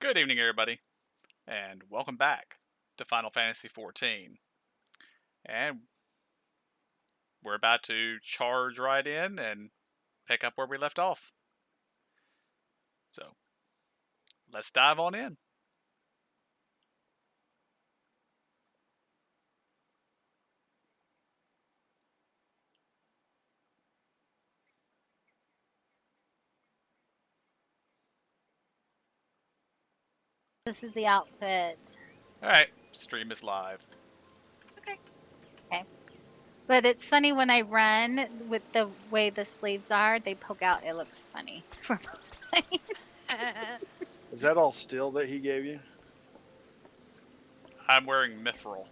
Good evening, everybody, and welcome back to Final Fantasy XIV. And we're about to charge right in and pick up where we left off. So, let's dive on in. This is the outfit. Alright, stream is live. Okay. Okay. But it's funny when I run with the way the sleeves are, they poke out. It looks funny from Is that all steel that he gave you? I'm wearing Mithril.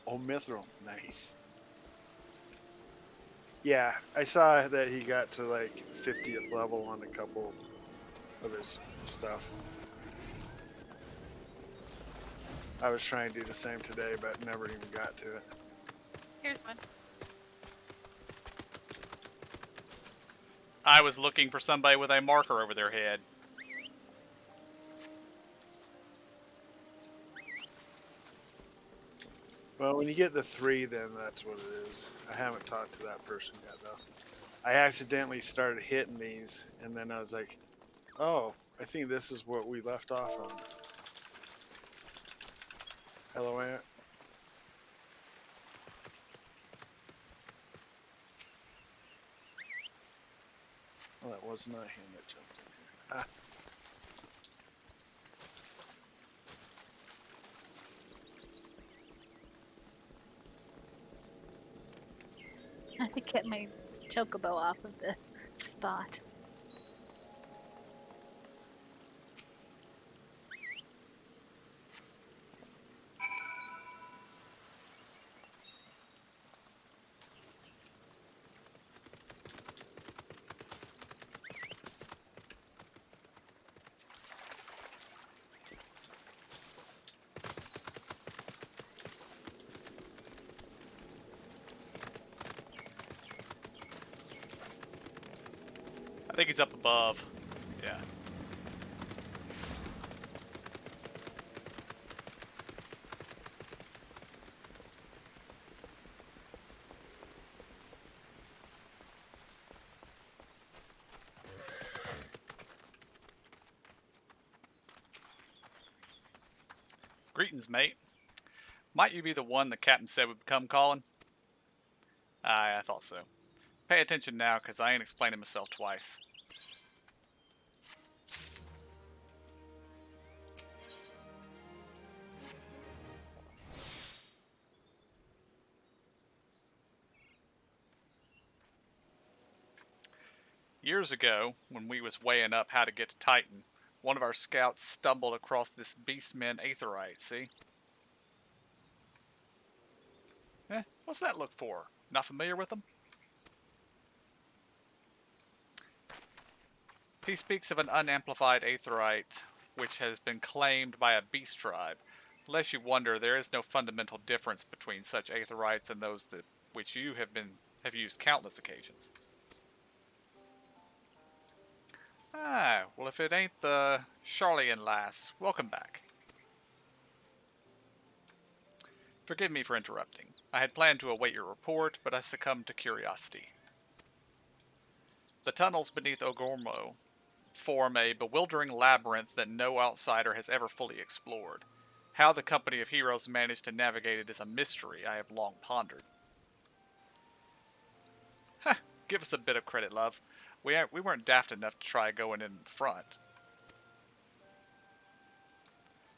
Oh, mithril. Nice. Yeah, I saw that he got to like 50th level on a couple of his stuff. I was trying to do the same today, but never even got to it. Here's one. I was looking for somebody with a marker over their head. Well, when you get the 3, then that's what it is. I haven't talked to that person yet, though. I accidentally started hitting these, and then I was like, oh, I think this is what we left off on. Hello, Aunt. Well, that was not him that jumped in here. Ah. I had to get my chocobo off of the spot. I think he's up above. Yeah. Greetings, mate. Might you be the one the captain said would come calling? Aye, I thought so. Pay attention now, because I ain't explaining myself twice. Years ago, when we was weighing up how to get to Titan, one of our scouts stumbled across this beastman aetheryte, see? What's that look for? Not familiar with them? He speaks of an unamplified aetheryte which has been claimed by a beast tribe. Lest you wonder, there is no fundamental difference between such aetherites and those that which you have used countless occasions. Ah, well if it ain't the Charlian lass, welcome back. Forgive me for interrupting. I had planned to await your report, but I succumbed to curiosity. The tunnels beneath Ogormo form a bewildering labyrinth that no outsider has ever fully explored. How the company of heroes managed to navigate it is a mystery I have long pondered. Heh, give us a bit of credit, love. We weren't daft enough to try going in front.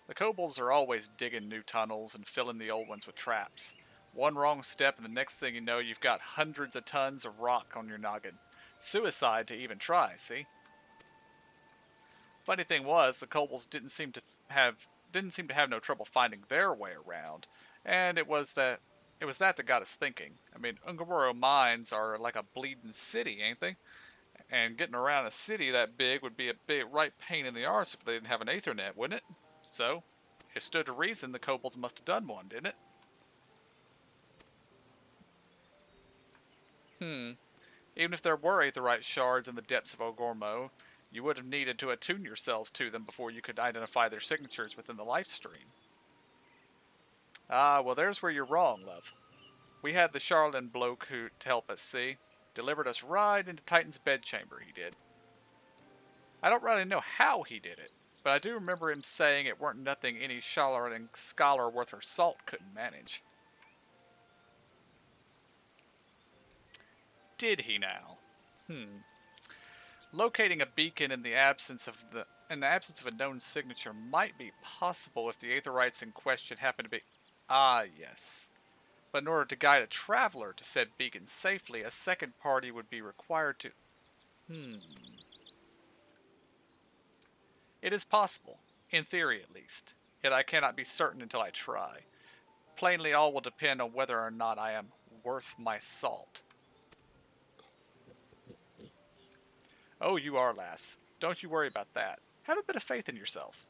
The kobolds are always digging new tunnels and filling the old ones with traps. One wrong step and the next thing you know you've got hundreds of tons of rock on your noggin. Suicide to even try, see? Funny thing was, the kobolds didn't seem to have no trouble finding their way around, and it was that that got us thinking. I mean, Ungaro mines are like a bleeding city, ain't they? And getting around a city that big would be a big right pain in the arse if they didn't have an Aethernet, wouldn't it? So, it stood to reason the kobolds must have done one, didn't it? Even if there were Aetherite shards in the depths of Ogormo, You would have needed to attune yourselves to them before you could identify their signatures within the life stream. Ah, well, there's where you're wrong, love. We had the Charlatan bloke who to help us see. Delivered us right into Titan's bedchamber, he did. I don't really know how he did it, but I do remember him saying it weren't nothing any Charlatan scholar worth her salt couldn't manage. Did he now? Locating a beacon in the absence of a known signature might be possible if the Aetherites in question happen to be... Ah, yes. But in order to guide a traveler to said beacon safely, a second party would be required to... It is possible, in theory at least, yet I cannot be certain until I try. Plainly, all will depend on whether or not I am worth my salt. Oh, you are, lass. Don't you worry about that. Have a bit of faith in yourself.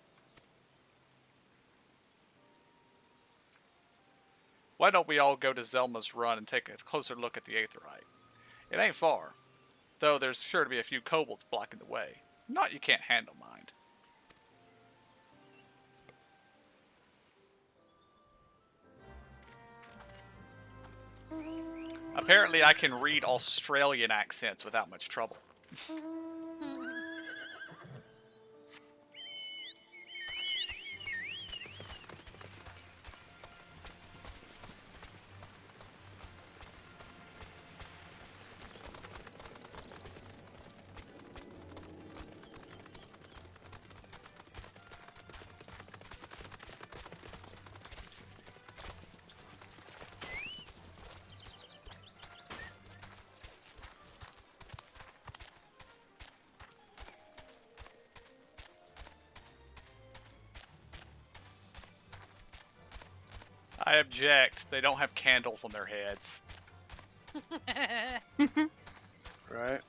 Why don't we all go to Zelma's Run and take a closer look at the Aetherite? It ain't far, though there's sure to be a few kobolds blocking the way. Not you can't handle, mind. Apparently I can read Australian accents without much trouble. I object. They don't have candles on their heads. Right.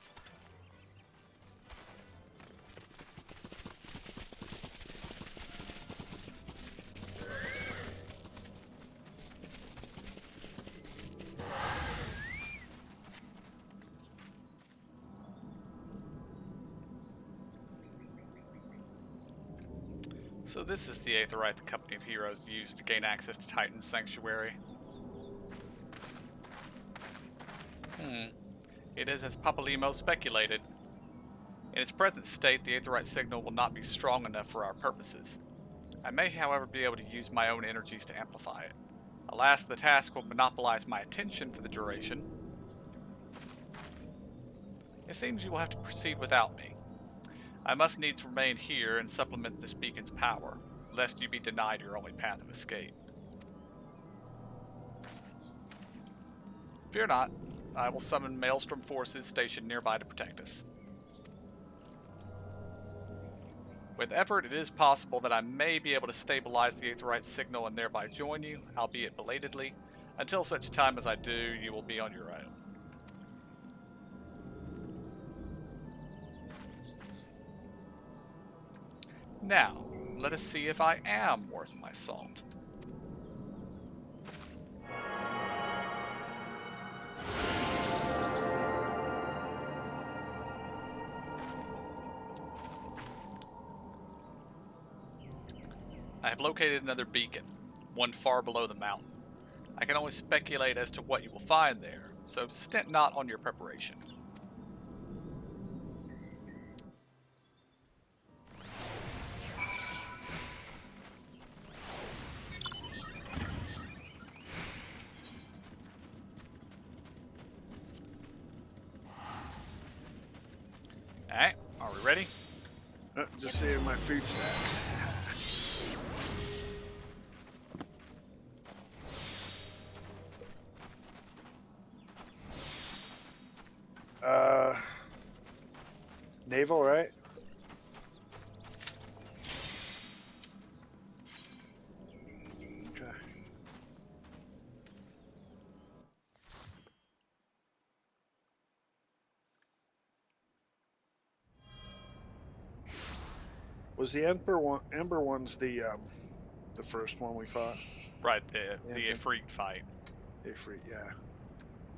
So this is the Aetherite the Company of Heroes used to gain access to Titan's Sanctuary. It is as Papalimo speculated. In its present state, the Aetherite signal will not be strong enough for our purposes. I may, however, be able to use my own energies to amplify it. Alas, the task will monopolize my attention for the duration. It seems you will have to proceed without me. I must needs remain here and supplement this beacon's power, lest you be denied your only path of escape. Fear not, I will summon Maelstrom forces stationed nearby to protect us. With effort, it is possible that I may be able to stabilize the Aetherite signal and thereby join you, albeit belatedly. Until such time as I do, you will be on your own. Now, let us see if I am worth my salt. I have located another beacon, one far below the mountain. I can only speculate as to what you will find there, so stint not on your preparation. Alright, are we ready? Just saving my food stacks. Naval, right? Okay. Was the Ember one's the first one we fought? Right, the Ifrit fight. Ifrit, yeah.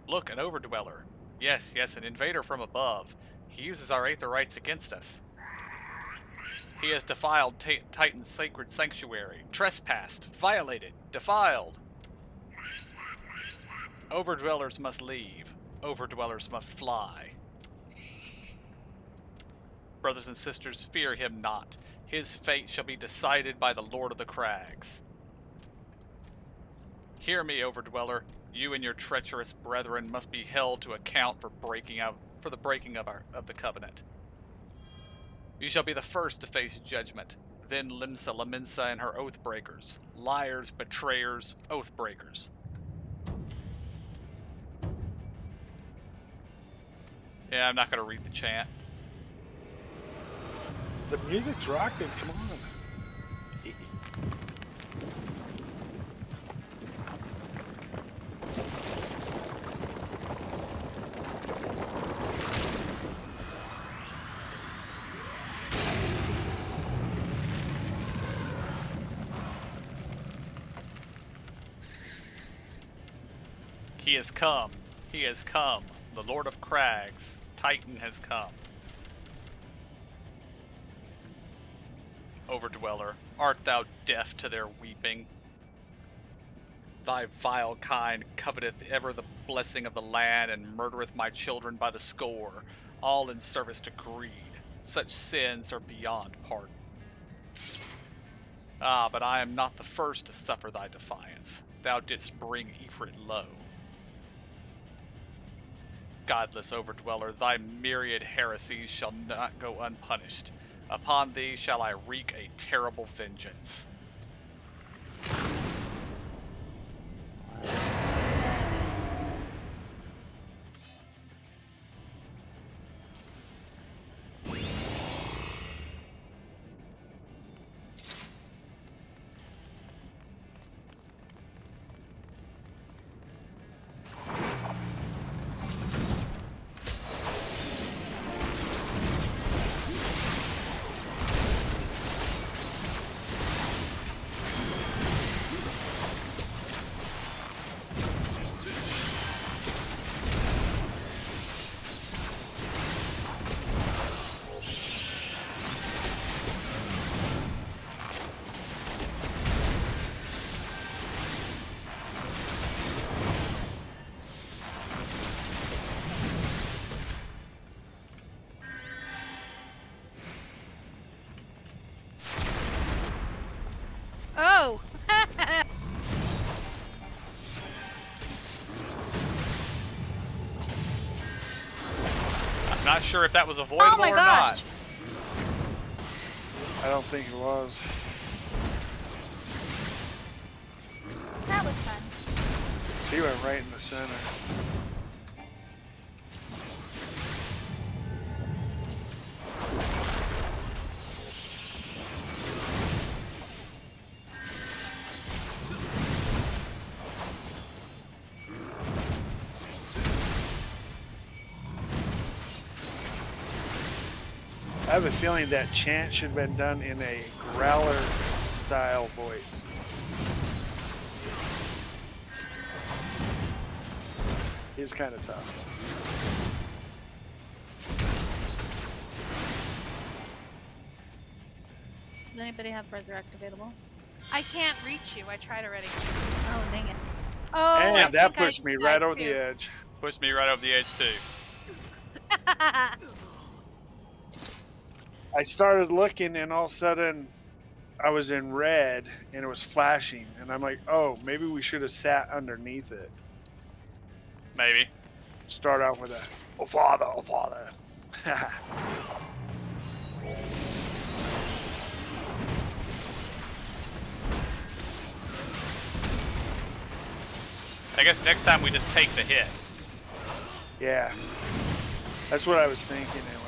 Look, an overdweller. Yes, an invader from above. He uses our Aetherites against us. He has defiled Titan's sacred sanctuary. Trespassed. Violated. Defiled. Overdwellers must leave. Overdwellers must fly. Brothers and sisters, fear him not. His fate shall be decided by the Lord of the Crags. Hear me, Overdweller. You and your treacherous brethren must be held to account for the breaking of the covenant. You shall be the first to face judgment. Then Limsa Laminsa and her oath breakers. Liars, betrayers, oath breakers. Yeah, I'm not going to read the chant. The music's rocking. Come on. He has come. He has come. The Lord of Crags. Titan has come. Overdweller, art thou deaf to their weeping? Thy vile kind coveteth ever the blessing of the land and murdereth my children by the score, all in service to greed. Such sins are beyond pardon. Ah, but I am not the first to suffer thy defiance. Thou didst bring Ifrit low. Godless Overdweller, thy myriad heresies shall not go unpunished. Upon thee shall I wreak a terrible vengeance. Oh! I'm not sure if that was avoidable Oh my or gosh. not. I don't think it was. That was fun. She went right in the center. I have a feeling that chant should have been done in a growler style voice. He's kind of tough. Does anybody have Resurrect available? I can't reach you. I tried already. Oh, dang it. Oh, And I that think I pushed me tried right over too. the edge. Pushed me right over the edge, too. I started looking and all of a sudden I was in red and it was flashing. And I'm like, oh, maybe we should have sat underneath it. Maybe. Start out with a, oh, father, oh, father. I guess next time we just take the hit. Yeah. That's what I was thinking anyway.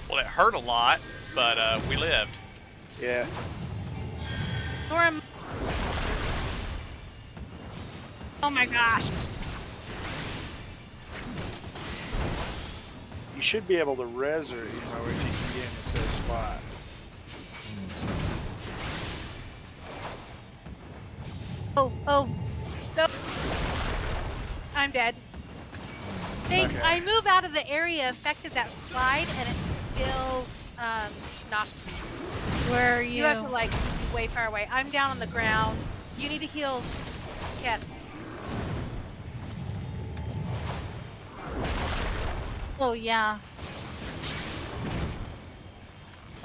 Well, it hurt a lot, but we lived. Yeah. Or am- Oh my gosh. You should be able to res her, if you can get in the safe spot. Oh, oh, no. I'm dead. Okay. I move out of the area affected that slide, and it's still knocked me. Where are you? You have to like be way far away. I'm down on the ground. You need to heal, Kev. Oh, yeah.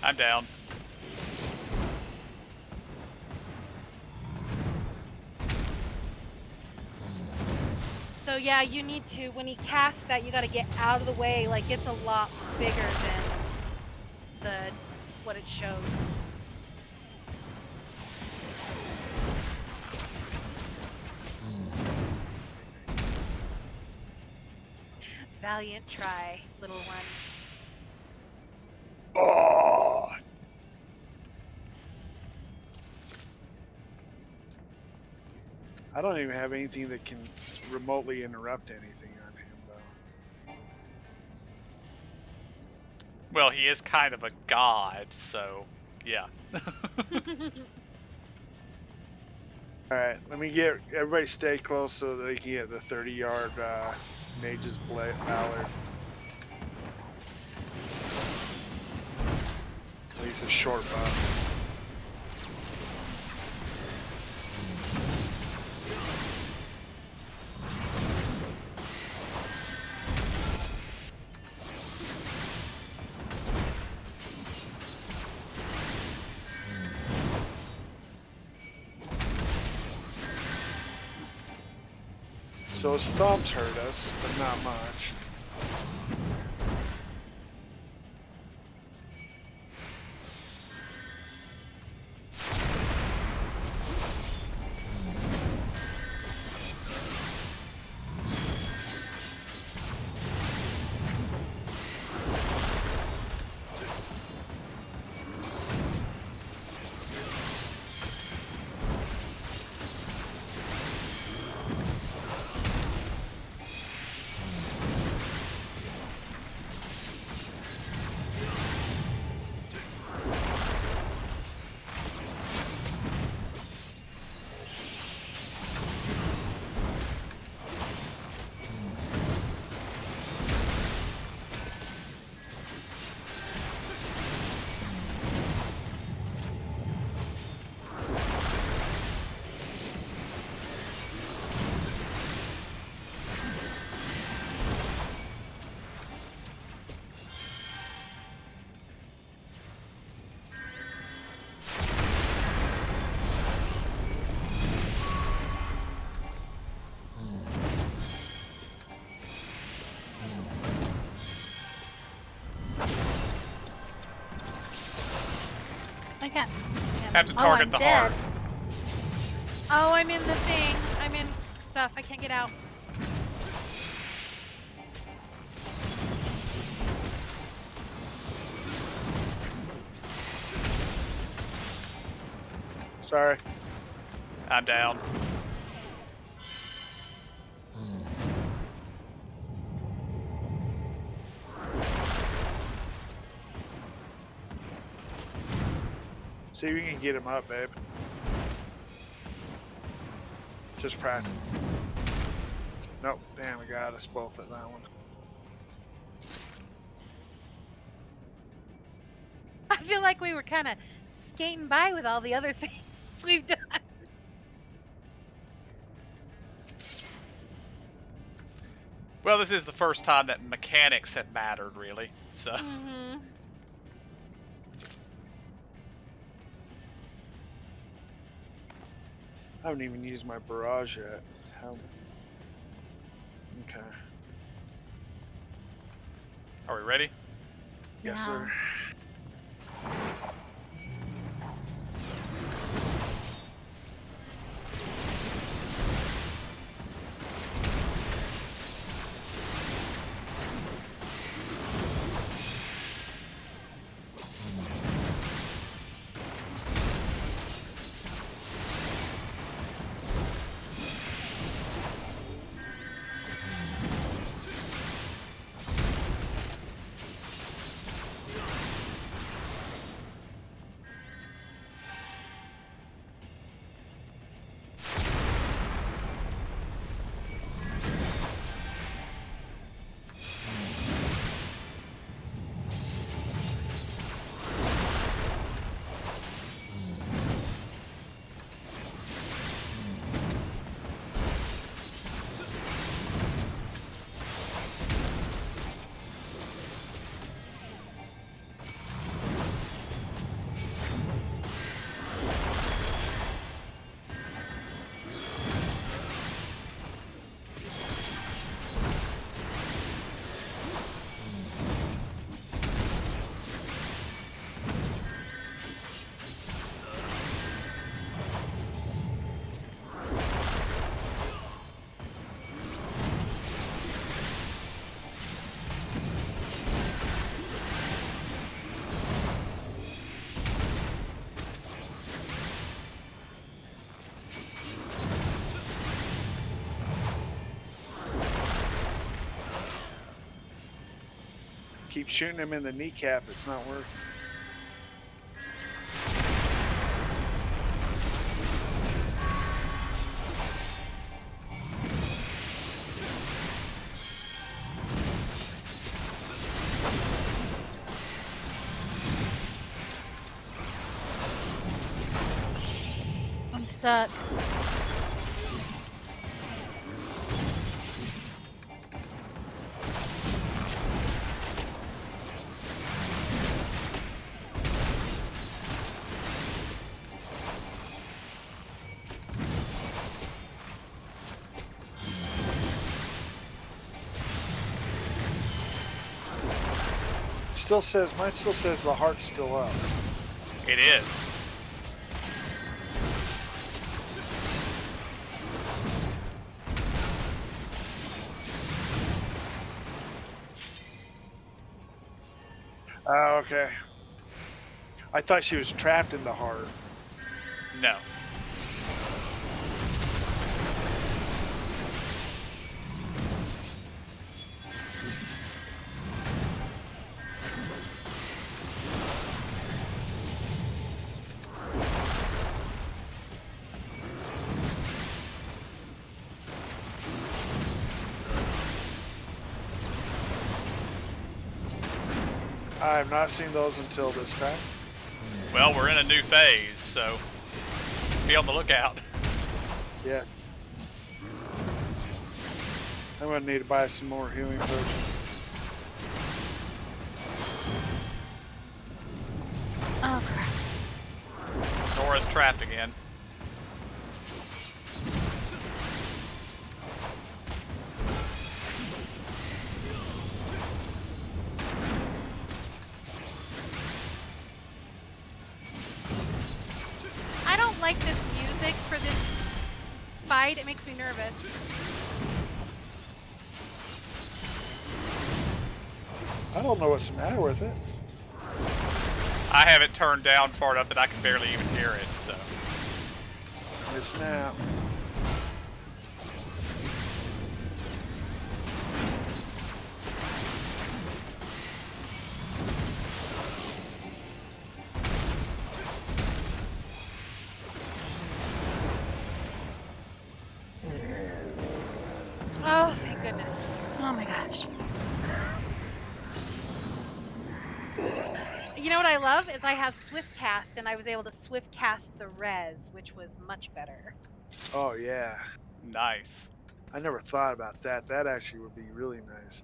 I'm down. So yeah, you need to, when he casts that, you gotta get out of the way. Like, it's a lot bigger than what it shows. Valiant try, little one. Oh! I don't even have anything that can remotely interrupt anything on him, though. Well, he is kind of a god, so yeah. Alright, let me get everybody stay close so that they can get the 30-yard Mage's Ballard. At least a short bow. So his thumbs hurt us, but not much. I can't. Have to Oh, target I'm the dead. heart. Oh, I'm in the thing. I'm in stuff. I can't get out. Sorry. I'm down. See if we can get him up, babe. Just practice. Nope. Damn, I got us both at that one. I feel like we were kind of skating by with all the other things we've done. Well, this is the first time that mechanics have mattered, really. So. Mm-hmm. I haven't even used my barrage yet. How? Okay. Are we ready? Yes, sir. Keep shooting him in the kneecap. It's not working. I'm stuck. Mine still says the heart's still up. It is. Oh, okay. I thought she was trapped in the heart. No. I have not seen those until this time. Well, we're in a new phase, so be on the lookout. Yeah. I'm gonna need to buy some more healing potions. Oh crap. Zora's trapped again. I don't like this music for this fight. It makes me nervous. I don't know what's the matter with it. I have it turned down far enough that I can barely even hear it, so. It's now. Oh, thank goodness. Oh my gosh. You know what I love is I have Swift Cast, and I was able to Swift Cast the res, which was much better. Oh yeah. Nice. I never thought about that. That actually would be really nice.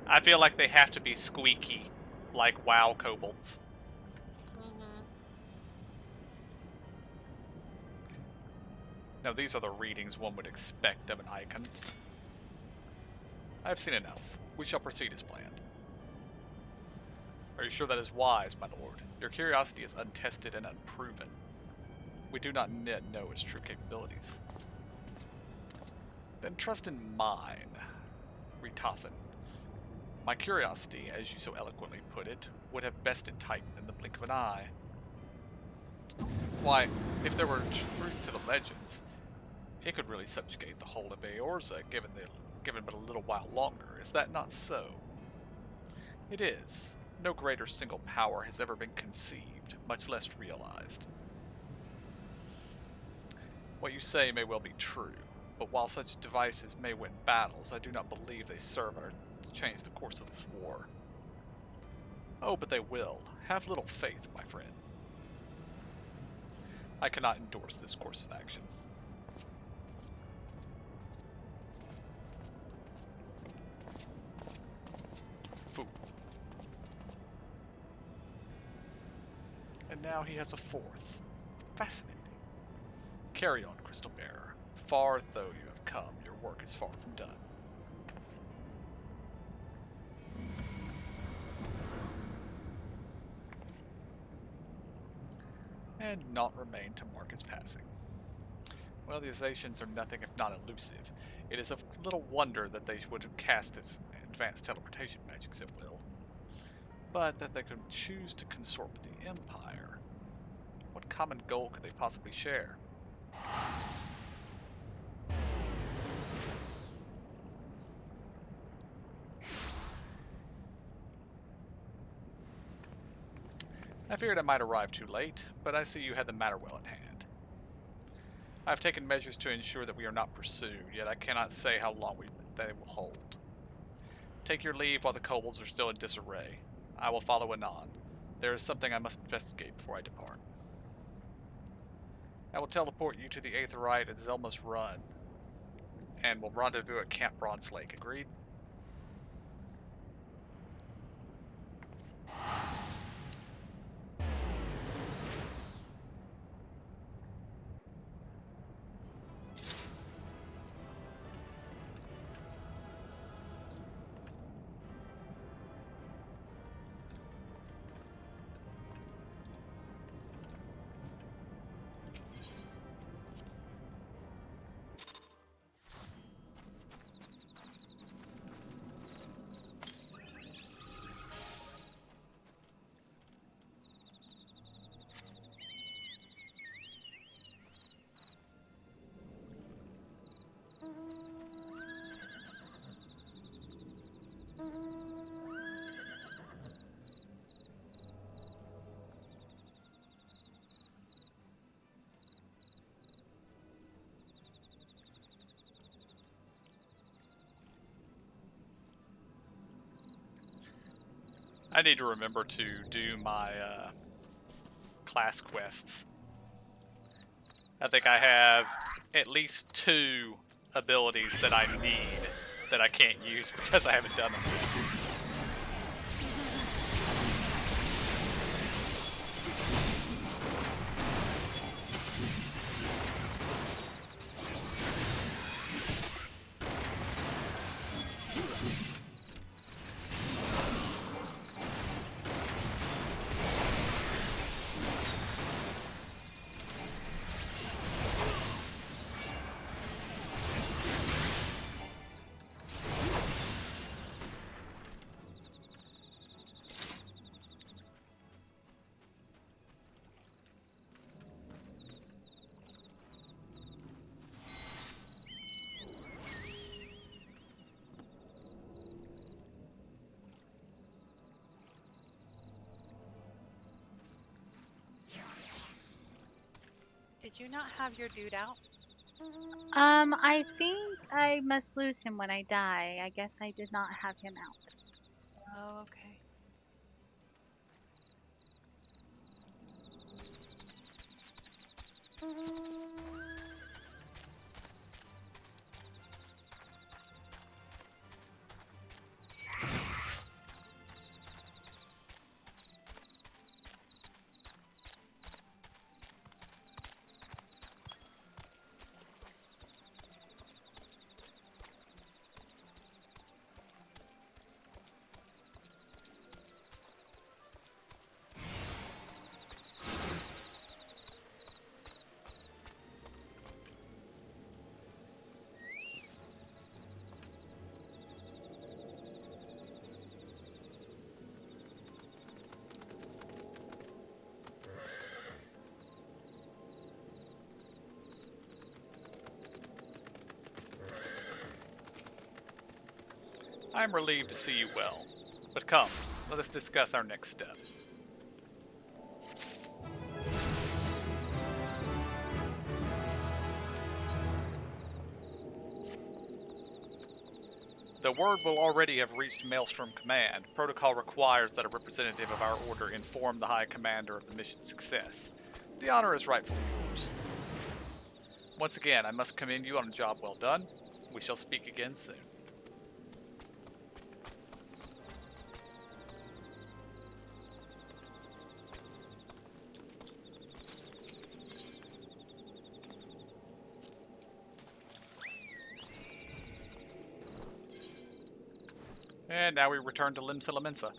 I feel like they have to be squeaky, like WoW kobolds. Now these are the readings one would expect of an icon. I have seen enough. We shall proceed as planned. Are you sure that is wise, my lord? Your curiosity is untested and unproven. We do not yet know its true capabilities. Then trust in mine, Ritathan. My curiosity, as you so eloquently put it, would have bested Titan in the blink of an eye. Why, if there were truth to the legends, it could really subjugate the whole of Eorza, given but a little while longer. Is that not so? It is. No greater single power has ever been conceived, much less realized. What you say may well be true, but while such devices may win battles, I do not believe they serve to change the course of this war. Oh, but they will. Have little faith, my friend. I cannot endorse this course of action. Fool. And now he has a fourth. Fascinating. Carry on, Crystal Bearer. Far though you have come, your work is far from done. And naught remained to mark its passing. Well, the Azations are nothing if not elusive. It is of little wonder that they would cast advanced teleportation magics at will. But that they could choose to consort with the Empire. What common goal could they possibly share? I feared I might arrive too late, but I see you had the matter well at hand. I have taken measures to ensure that we are not pursued, yet I cannot say how long they will hold. Take your leave while the kobolds are still in disarray. I will follow anon. There is something I must investigate before I depart. I will teleport you to the Aetherite at Zelma's Run, and will rendezvous at Camp Bronze Lake. Agreed? I need to remember to do my class quests. I think I have at least 2 abilities that I need that I can't use because I haven't done them yet. Did you not have your dude out? I think I must lose him when I die. I guess I did not have him out. Oh, okay. I am relieved to see you well. But come, let us discuss our next step. The word will already have reached Maelstrom Command. Protocol requires that a representative of our order inform the High Commander of the mission's success. The honor is rightfully yours. Once again, I must commend you on a job well done. We shall speak again soon. And now we return to Limsa Lamensa.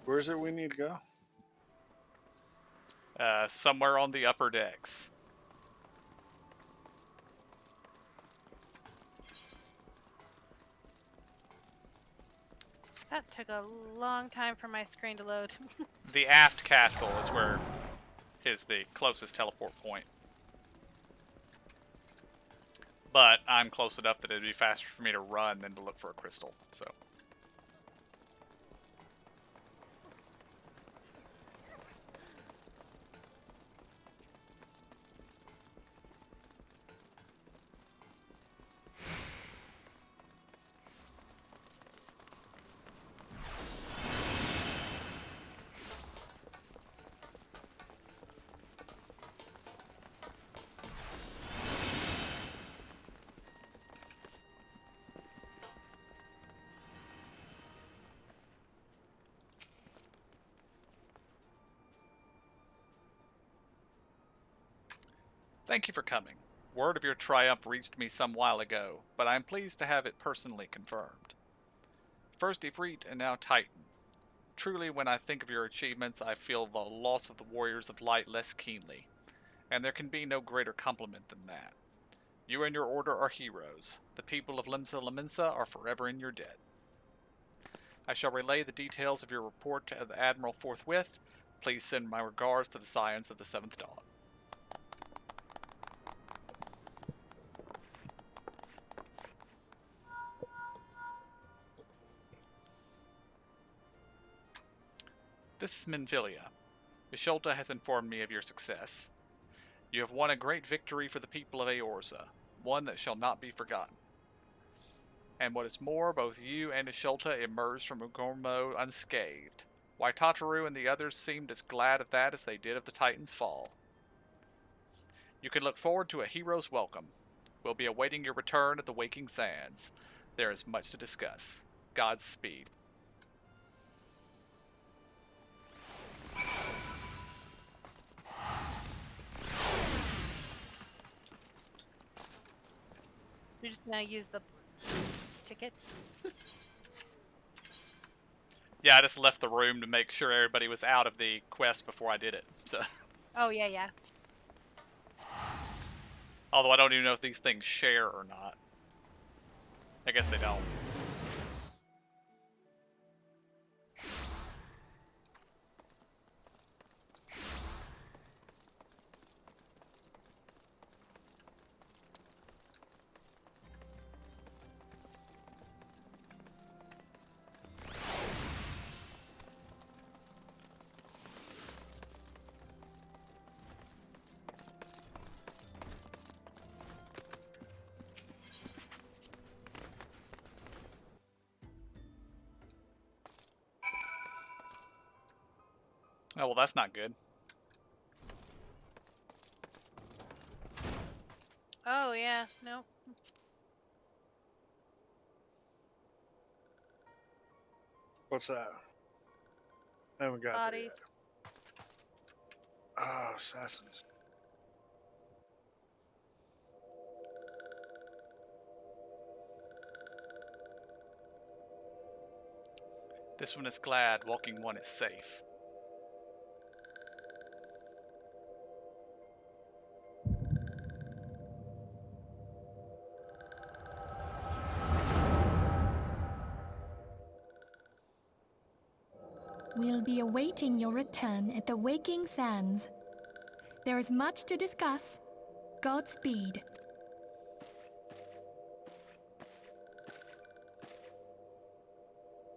Where's it we need to go? Somewhere on the upper decks. That took a long time for my screen to load. The aft castle is where is the closest teleport point. But I'm close enough that it'd be faster for me to run than to look for a crystal, so. Thank you for coming. Word of your triumph reached me some while ago, but I am pleased to have it personally confirmed. First Ifrit and now Titan. Truly, when I think of your achievements, I feel the loss of the Warriors of Light less keenly, and there can be no greater compliment than that. You and your order are heroes. The people of Limsa Lamensa are forever in your debt. I shall relay the details of your report to the Admiral forthwith. Please send my regards to the Scions of the Seventh Dawn. This is Minfilia. Bisholta has informed me of your success. You have won a great victory for the people of Eorza, one that shall not be forgotten. And what is more, both you and Isholta emerged from Ugormo unscathed. Waitataru and the others seemed as glad of that as they did of the Titan's fall. You can look forward to a hero's welcome. We'll be awaiting your return at the Waking Sands. There is much to discuss. Godspeed. You're just gonna use the tickets. Yeah, I just left the room to make sure everybody was out of the quest before I did it. So, Oh yeah, yeah. although I don't even know if these things share or not. I guess they don't. Oh, well, that's not good. Oh yeah, no. What's that? I haven't got there Bodies. yet. Oh, assassins. This one is glad, walking one is safe. We'll be awaiting your return at the Waking Sands. There is much to discuss. Godspeed.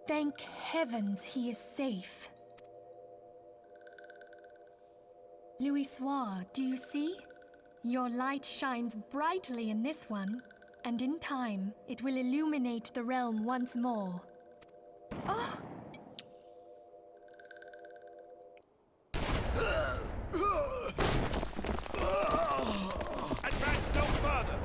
Thank heavens he is safe. Louisoire, do you see? Your light shines brightly in this one, and in time, it will illuminate the realm once more. Oh! Advance no further!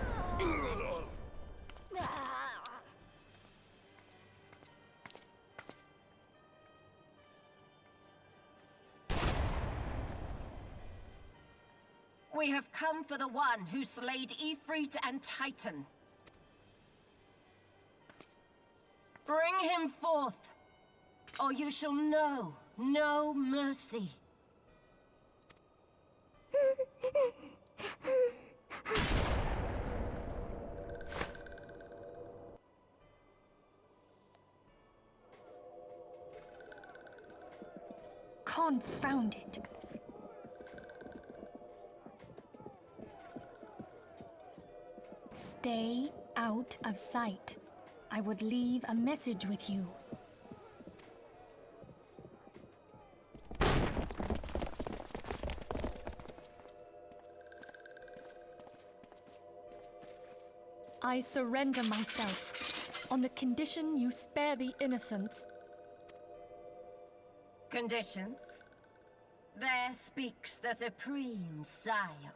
We have come for the one who slayed Ifrit and Titan. Bring him forth, or you shall know no mercy. Confound it. Stay out of sight. I would leave a message with you. I surrender myself, on the condition you spare the innocents. Conditions? There speaks the Supreme Scion.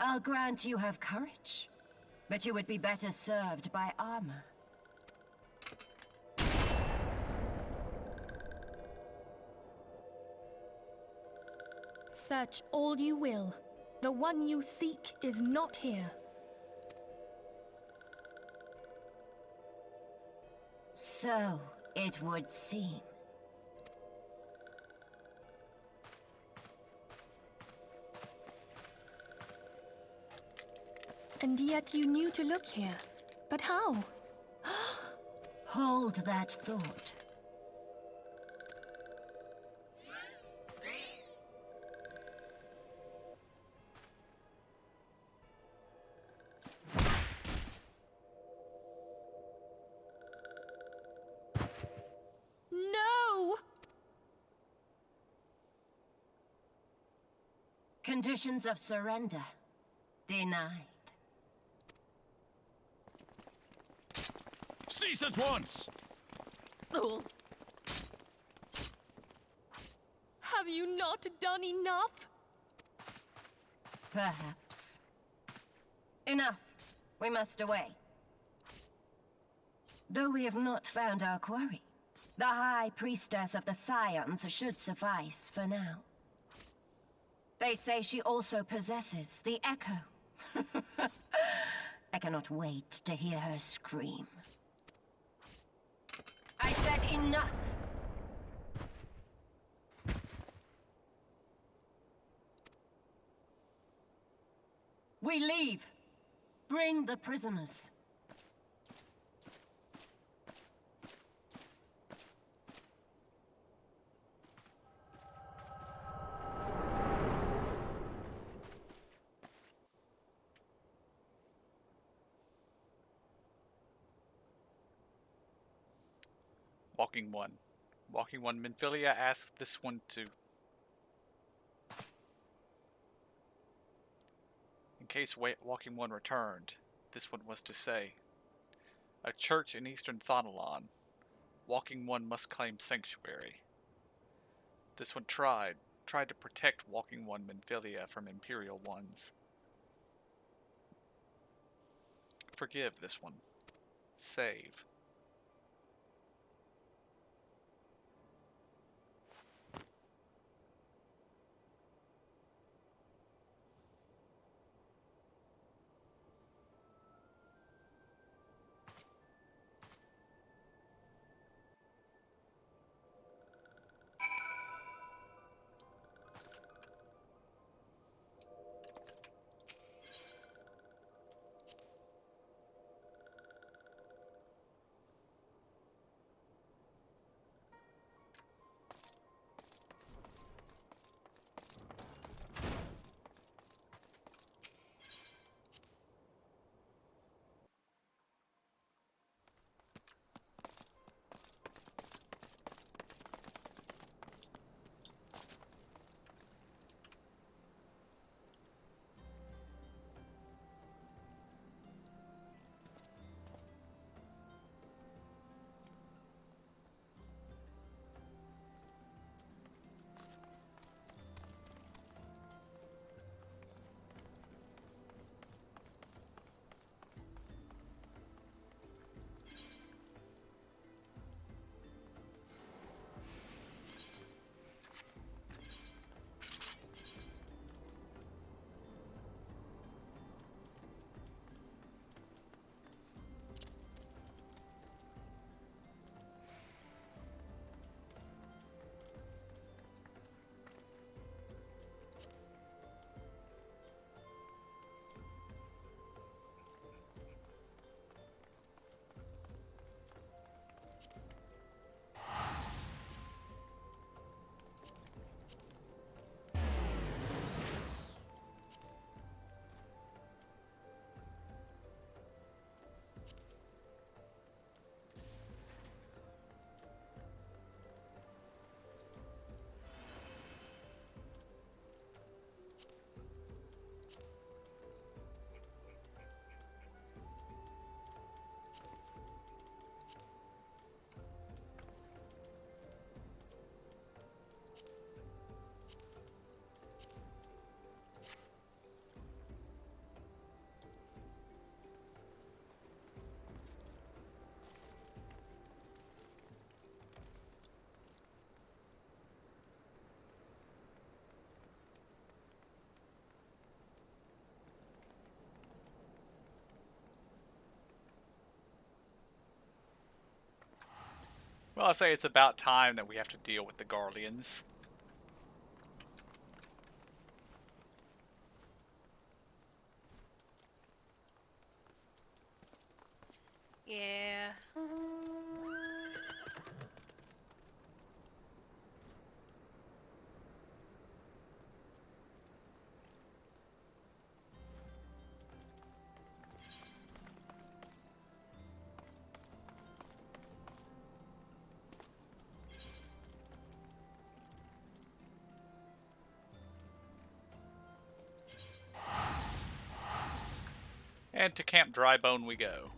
I'll grant you have courage, but you would be better served by armor. Search all you will. The one you seek is not here. So it would seem. And yet you knew to look here. But how? Hold that thought. No! Conditions of surrender denied. Cease at once! Have you not done enough? Perhaps. Enough. We must away. Though we have not found our quarry, the High Priestess of the Scions should suffice for now. They say she also possesses the Echo. I cannot wait to hear her scream. I said enough! We leave. Bring the prisoners. Walking one. Walking one. Minfilia asks this one to. In case Walking one returned, this one was to say. A church in eastern Thonalon. Walking one must claim sanctuary. This one tried to protect Walking one Minfilia from Imperial ones. Forgive this one. Save. Well, I say it's about time that we have to deal with the Garleans. Yeah. And to Camp Drybone we go.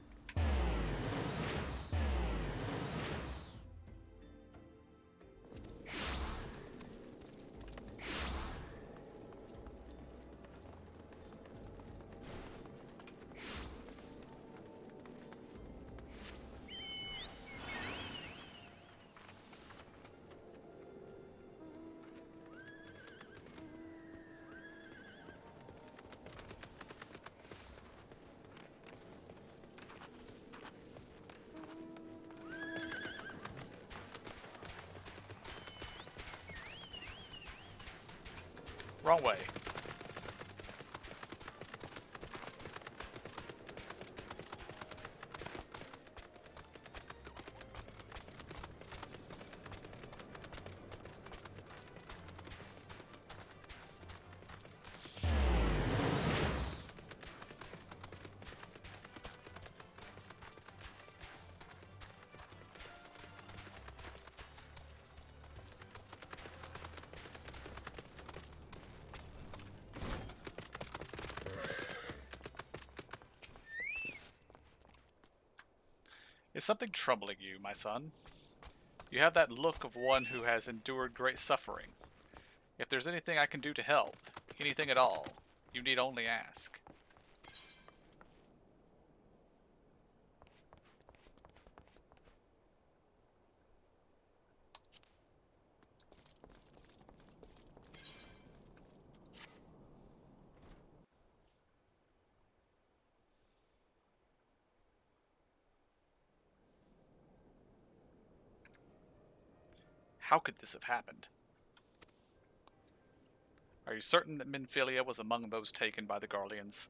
Wrong way. Is something troubling you, my son? You have that look of one who has endured great suffering. If there's anything I can do to help, anything at all, you need only ask. How could this have happened? Are you certain that Minfilia was among those taken by the Garleans?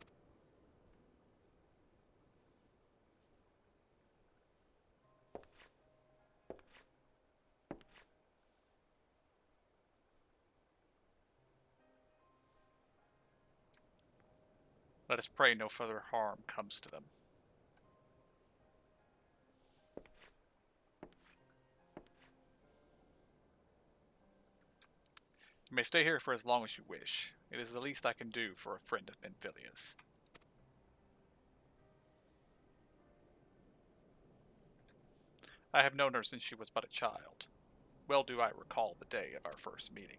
Let us pray no further harm comes to them. You may stay here for as long as you wish. It is the least I can do for a friend of Minfilia's. I have known her since she was but a child. Well do I recall the day of our first meeting.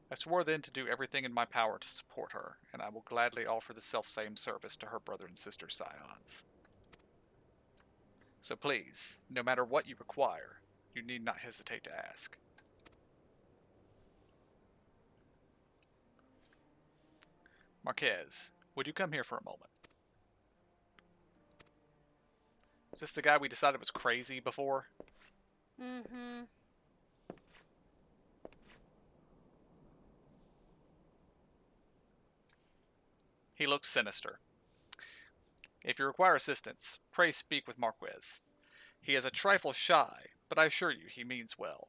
I swore then to do everything in my power to support her, and I will gladly offer the selfsame service to her brother and sister scions. So please, no matter what you require, you need not hesitate to ask. Marquez, would you come here for a moment? Is this the guy we decided was crazy before? Mm-hmm. He looks sinister. If you require assistance, pray speak with Marquez. He is a trifle shy, but I assure you he means well.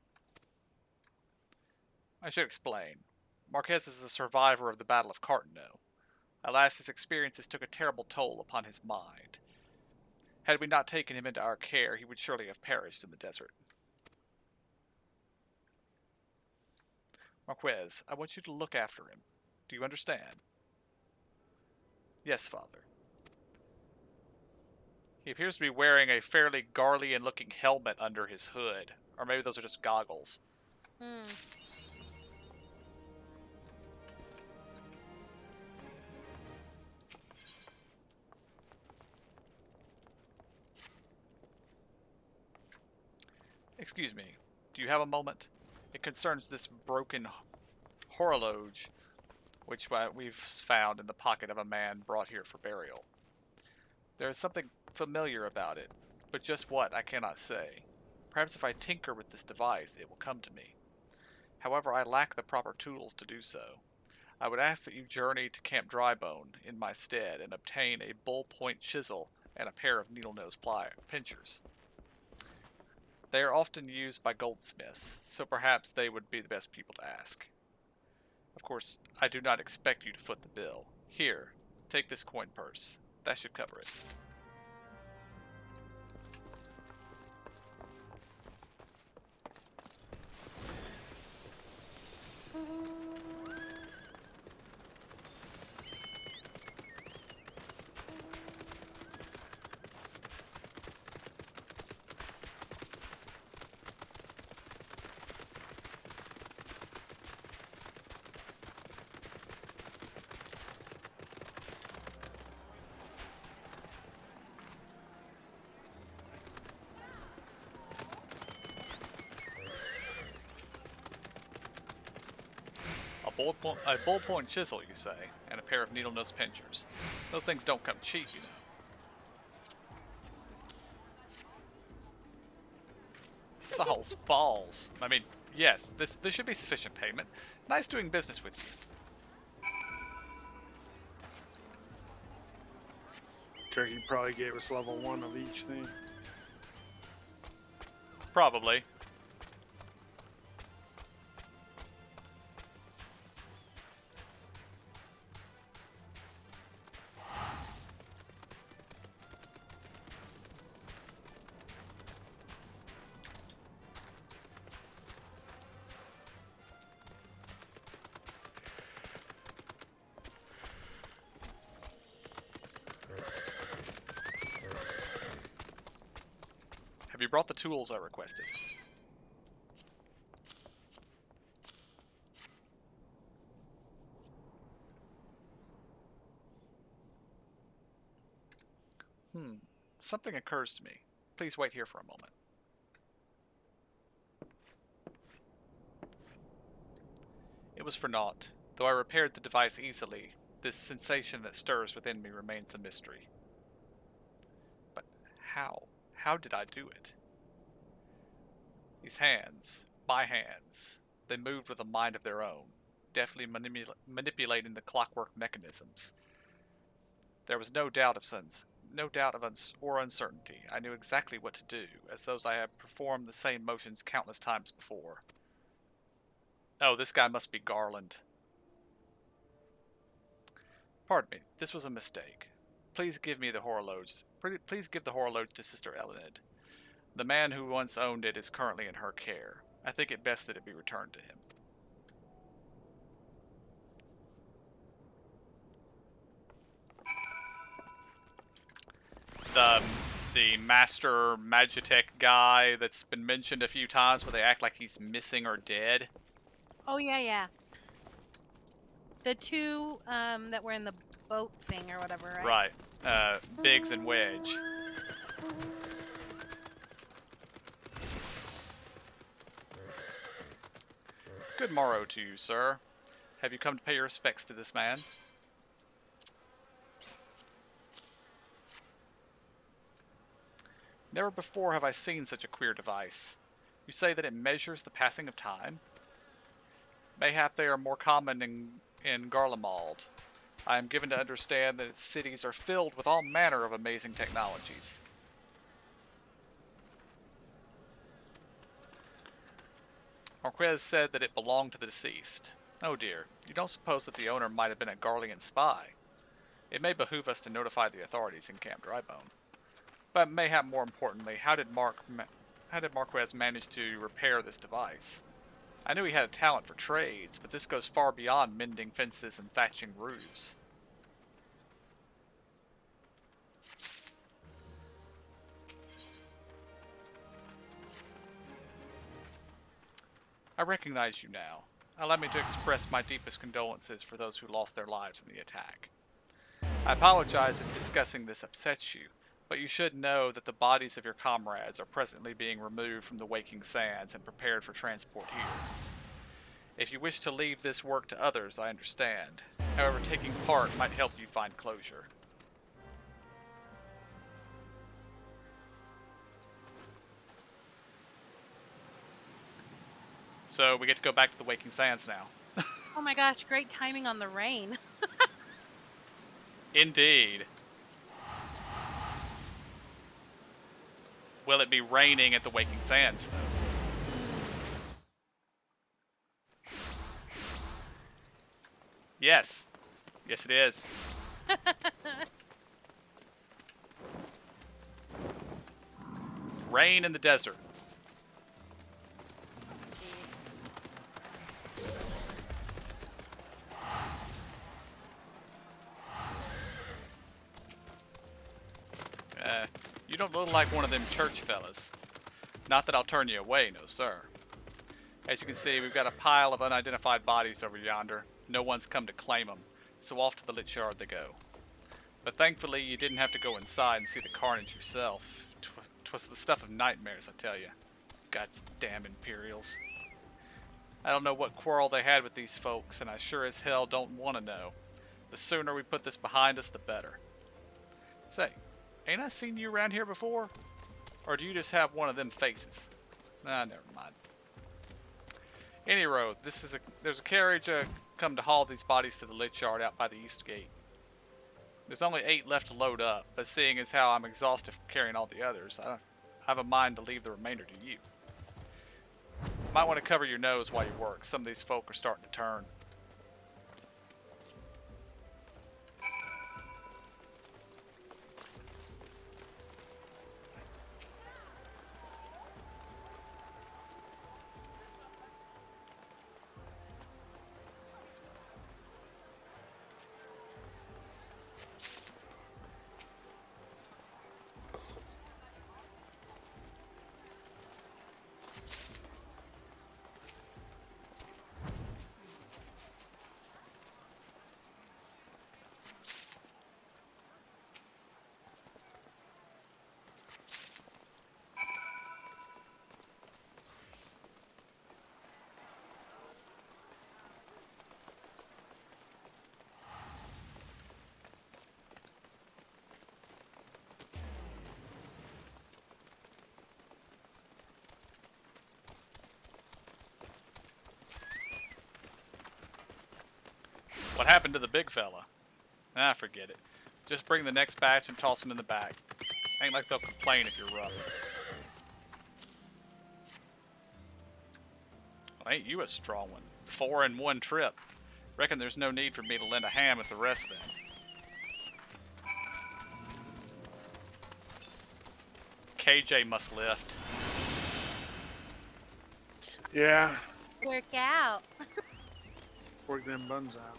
I should explain. Marquez is a survivor of the Battle of Cartano. Alas, his experiences took a terrible toll upon his mind. Had we not taken him into our care, he would surely have perished in the desert. Marquez, I want you to look after him. Do you understand? Yes, Father. He appears to be wearing a fairly Garlean-looking helmet under his hood. Or maybe those are just goggles. Hmm. Excuse me, do you have a moment? It concerns this broken horologe, which we've found in the pocket of a man brought here for burial. There is something familiar about it. but just what I cannot say. Perhaps if I tinker with this device, it will come to me. However, I lack the proper tools to do so. I would ask that you journey to Camp Drybone in my stead and obtain a bull-point chisel and a pair of needle-nose pincers. They are often used by goldsmiths, so perhaps they would be the best people to ask. Of course, I do not expect you to foot the bill. Here, take this coin purse. That should cover it. A bull-point chisel, you say, and a pair of needle-nose pincers. Those things don't come cheap, you know. Fowls balls. I mean, yes, this should be sufficient payment. Nice doing business with you. Turkey probably gave us level 1 of each thing. Probably. Have you brought the tools I requested? Something occurs to me. Please wait here for a moment. It was for naught. Though I repaired the device easily, this sensation that stirs within me remains a mystery. But how? How did I do it? These hands, my hands, they moved with a mind of their own, deftly manipulating the clockwork mechanisms. There was no doubt of uncertainty. I knew exactly what to do, as though I had performed the same motions countless times before. Oh, this guy must be Garland. Pardon me, this was a mistake. Please give me the horologe. Please give the horologe to Sister Elenid. The man who once owned it is currently in her care. I think it best that it be returned to him. The master Magitech guy that's been mentioned a few times where they act like he's missing or dead. Oh, yeah. The two that were in the boat thing or whatever, right? Right. Biggs and Wedge. Good morrow to you, sir. Have you come to pay your respects to this man? Never before have I seen such a queer device. You say that it measures the passing of time? Mayhap they are more common in Garlemald. I am given to understand that its cities are filled with all manner of amazing technologies. Marquez said that it belonged to the deceased. Oh dear, you don't suppose that the owner might have been a Garlean spy? It may behoove us to notify the authorities in Camp Drybone. But mayhap more importantly, how did Marquez manage to repair this device? I knew he had a talent for trades, but this goes far beyond mending fences and thatching roofs. I recognize you now. Allow me to express my deepest condolences for those who lost their lives in the attack. I apologize if discussing this upsets you, but you should know that the bodies of your comrades are presently being removed from the waking sands and prepared for transport here. If you wish to leave this work to others, I understand. However, taking part might help you find closure. So we get to go back to the Waking Sands now. Oh my gosh, great timing on the rain. Indeed. Will it be raining at the Waking Sands, though? Yes. Yes, it is. Rain in the desert. You don't look like one of them church fellas. Not that I'll turn you away, no sir. As you can see, we've got a pile of unidentified bodies over yonder. No one's come to claim them, so off to the lich yard they go. But thankfully, you didn't have to go inside and see the carnage yourself. 'Twas the stuff of nightmares, I tell you. God's damn Imperials. I don't know what quarrel they had with these folks, and I sure as hell don't want to know. The sooner we put this behind us, the better. Say, ain't I seen you around here before? Or do you just have one of them faces? Ah, never mind. Any road, there's a carriage come to haul these bodies to the lich yard out by the east gate. There's only 8 left to load up, but seeing as how I'm exhausted from carrying all the others, I have a mind to leave the remainder to you. Might want to cover your nose while you work. Some of these folk are starting to turn. What happened to the big fella? Ah, forget it. Just bring the next batch and toss them in the back. Ain't like they'll complain if you're rough. Well, ain't you a strong one? 4 in one trip. Reckon there's no need for me to lend a hand with the rest then. KJ must lift. Yeah, Work out. work them buns out.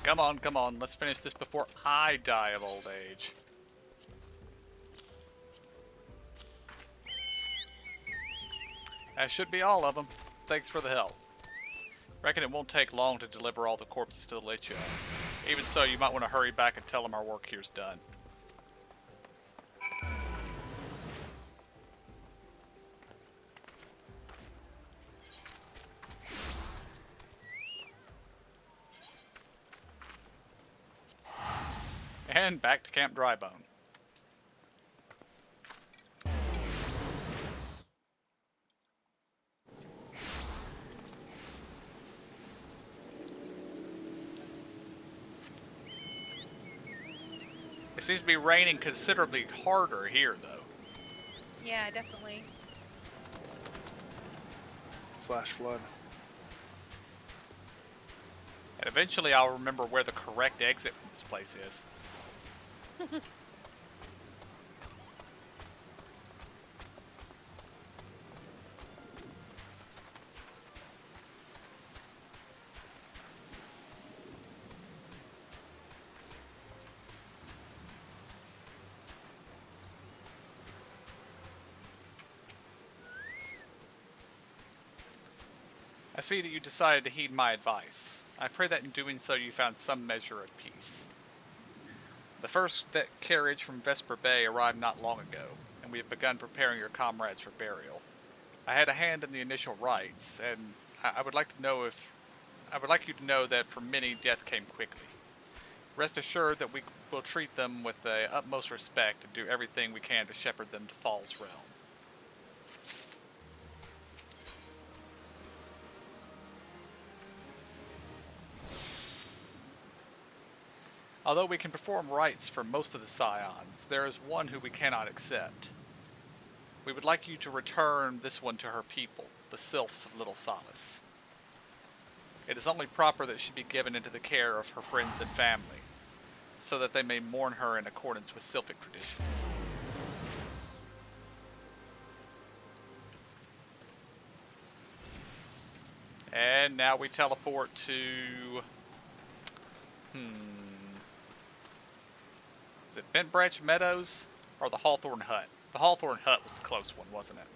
Come on, come on. Let's finish this before I die of old age. That should be all of them. Thanks for the help. Reckon it won't take long to deliver all the corpses to the lich yard. Even so, you might want to hurry back and tell them our work here's done. And back to Camp Drybone. It seems to be raining considerably harder here, though. Yeah, definitely. Flash flood. And eventually I'll remember where the correct exit from this place is. I see that you decided to heed my advice. I pray that in doing so you found some measure of peace. The first carriage from Vesper Bay arrived not long ago, and we have begun preparing your comrades for burial. I had a hand in the initial rites, and I would like you to know that for many death came quickly. Rest assured that we will treat them with the utmost respect and do everything we can to shepherd them to Thal's realm. Although we can perform rites for most of the Scions, there is one who we cannot accept. We would like you to return this one to her people, the Sylphs of Little Solace. It is only proper that she be given into the care of her friends and family, so that they may mourn her in accordance with Sylphic traditions. And now we teleport to... Is it Bent Branch Meadows or the Hawthorne Hut? The Hawthorne Hut was the close one, wasn't it?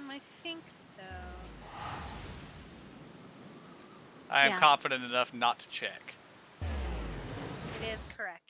I think so. I am Yeah. confident enough not to check. It is correct.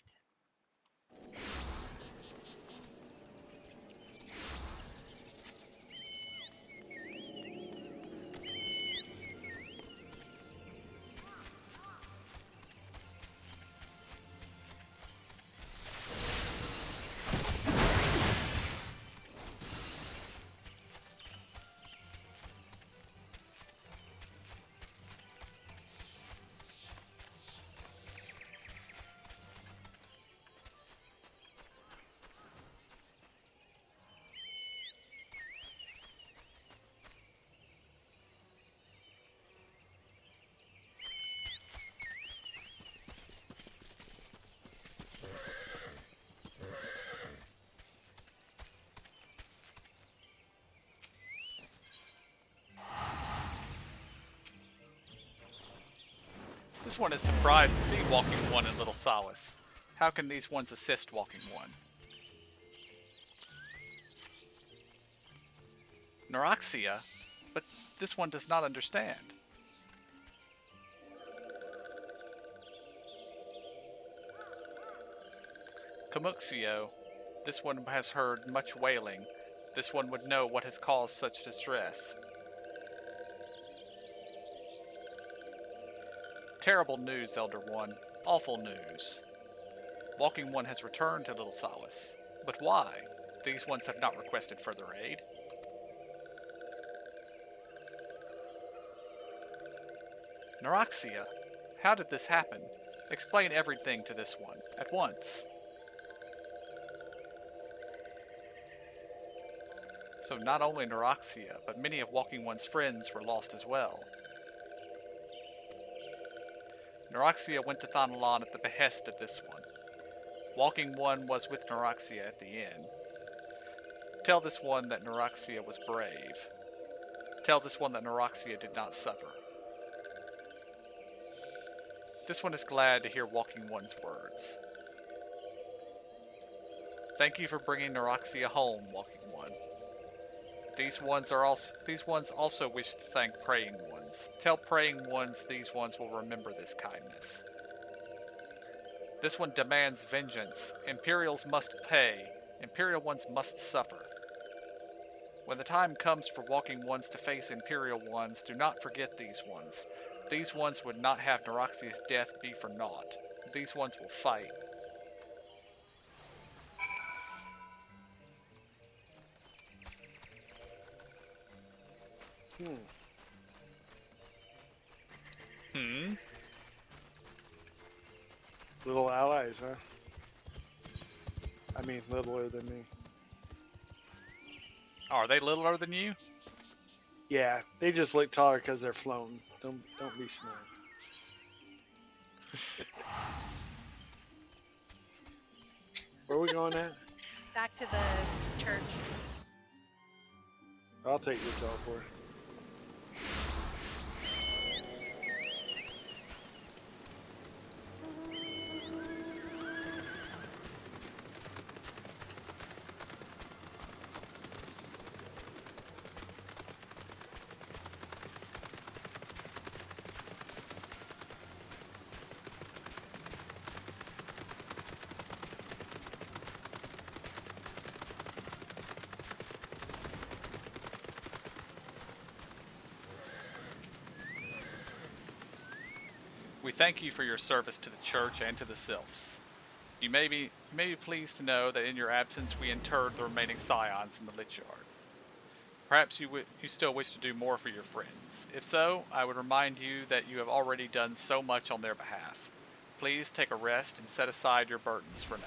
This one is surprised to see Walking One in Little Solace. How can these ones assist Walking One? Neuroxia? But this one does not understand. Camuxio. This one has heard much wailing. This one would know what has caused such distress. Terrible news, Elder One. Awful news. Walking One has returned to Little Solace. But why? These ones have not requested further aid. Neuroxia, how did this happen? Explain everything to this one, at once. So not only Neuroxia, but many of Walking One's friends were lost as well. Neuroxia went to Thanalan at the behest of this one. Walking One was with Neuroxia at the inn. Tell this one that Neuroxia was brave. Tell this one that Neuroxia did not suffer. This one is glad to hear Walking One's words. Thank you for bringing Neuroxia home, Walking One. These ones also wish to thank Praying Ones. Tell Praying Ones these ones will remember this kindness. This one demands vengeance. Imperials must pay. Imperial Ones must suffer. When the time comes for Walking Ones to face Imperial Ones, do not forget these ones. These ones would not have Neuroxia's death be for naught. These ones will fight. Little allies, huh? I mean, littler than me. Are they littler than you? Yeah, they just look taller because they're floating. Don't be smart. Where are we going at? Back to the church. I'll take your teleport. We thank you for your service to the church and to the sylphs. You may be pleased to know that in your absence we interred the remaining scions in the Lich Yard. Perhaps you still wish to do more for your friends. If so, I would remind you that you have already done so much on their behalf. Please take a rest and set aside your burdens for now.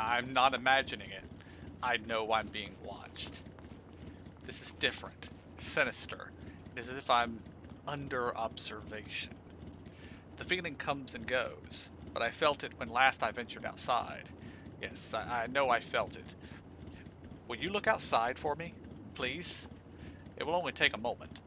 I'm not imagining it. I know I'm being watched. This is different, sinister. It is as if I'm under observation. The feeling comes and goes, but I felt it when last I ventured outside. Yes, I know I felt it. Will you look outside for me, please? It will only take a moment.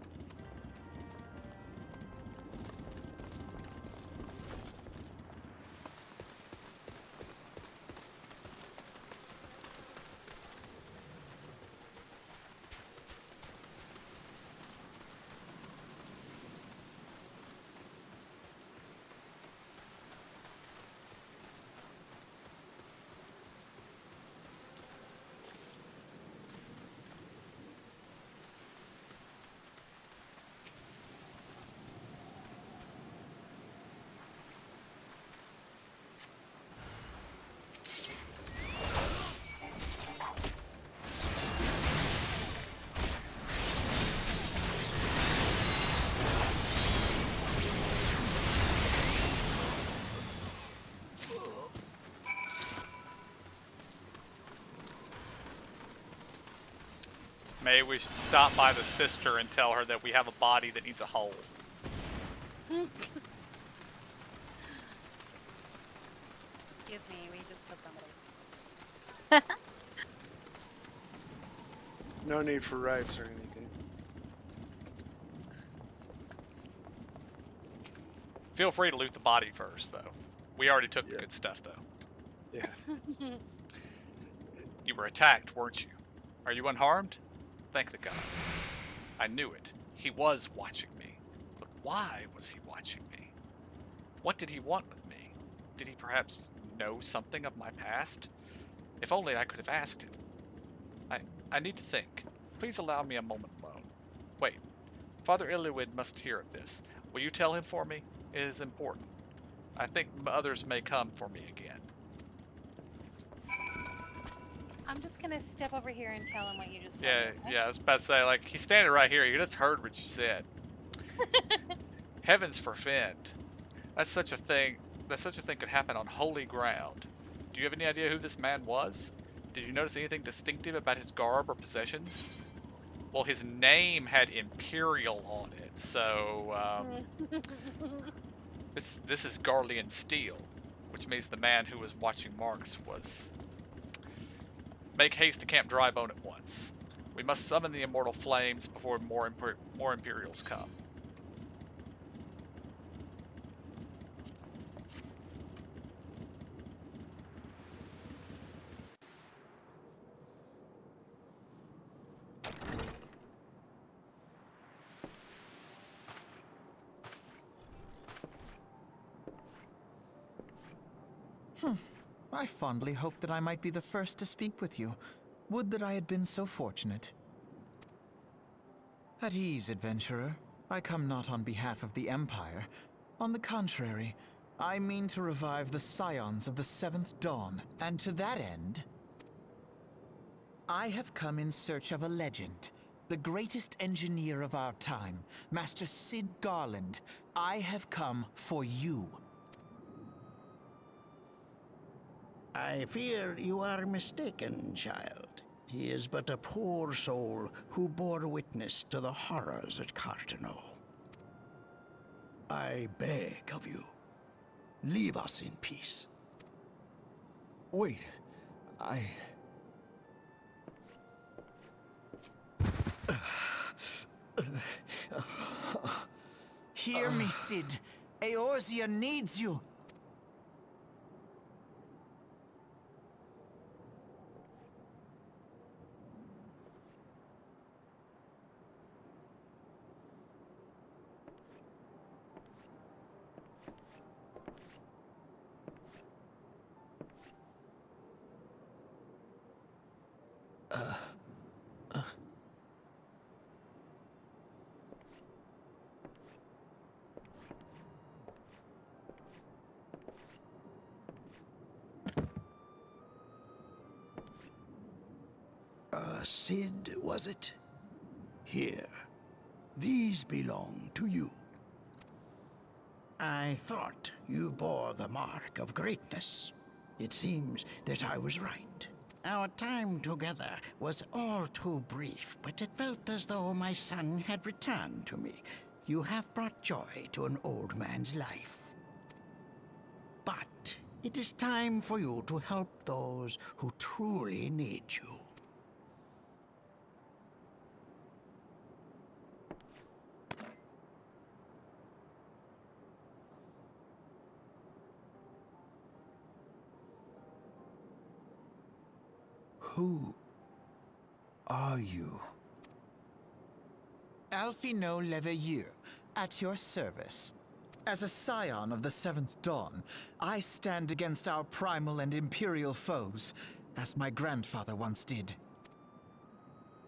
Maybe we should stop by the sister and tell her that we have a body that needs a hole. Excuse me, we just put somebody. No need for rights or anything. Feel free to loot the body first, though. We already took the good stuff, though. Yeah. You were attacked, weren't you? Are you unharmed? Thank the gods. I knew it. He was watching me. But why was he watching me? What did he want with me? Did he perhaps know something of my past? If only I could have asked him. I need to think. Please allow me a moment alone. Wait. Father Illywid must hear of this. Will you tell him for me? It is important. I think others may come for me again. I'm just gonna step over here and tell him what you just told Yeah, me, okay? yeah, I was about to say, like, he's standing right here. He just heard what you said. Heavens forfend. That's such a thing could happen on holy ground. Do you have any idea who this man was? Did you notice anything distinctive about his garb or possessions? Well, his name had Imperial on it, so, this is Garlean steel, which means the man who was watching Marks was... Make haste to Camp Drybone at once. We must summon the immortal flames before more Imperials come. I fondly hoped that I might be the first to speak with you. Would that I had been so fortunate. At ease, adventurer. I come not on behalf of the Empire. On the contrary, I mean to revive the scions of the Seventh Dawn, and to that end, I have come in search of a legend. The greatest engineer of our time, Master Cid Garland. I have come for you. I fear you are mistaken, child. He is but a poor soul who bore witness to the horrors at Cartano. I beg of you, leave us in peace. Wait, I... Hear me, Cid. Eorzea needs you. Cid, was it? Here. These belong to you. I thought you bore the mark of greatness. It seems that I was right. Our time together was all too brief, but it felt as though my son had returned to me. You have brought joy to an old man's life. But it is time for you to help those who truly need you. Who are you? Alphino Leveilleur, at your service. As a scion of the Seventh Dawn, I stand against our primal and imperial foes, as my grandfather once did.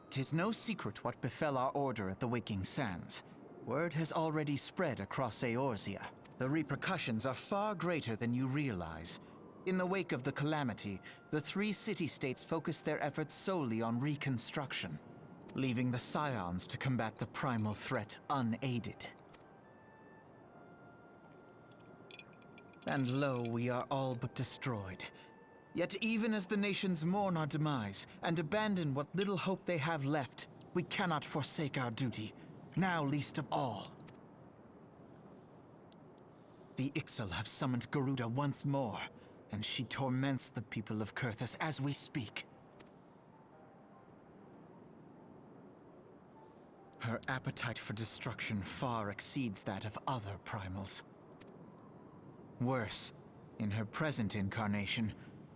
'Tis no secret what befell our order at the Waking Sands. Word has already spread across Eorzea. The repercussions are far greater than you realize. In the wake of the calamity, the three city-states focused their efforts solely on reconstruction, leaving the Scions to combat the primal threat unaided. And lo, we are all but destroyed. Yet even as the nations mourn our demise and abandon what little hope they have left, we cannot forsake our duty, now least of all. The Ixal have summoned Garuda once more, and she torments the people of Kurthus as we speak. Her appetite for destruction far exceeds that of other primals. Worse, in her present incarnation,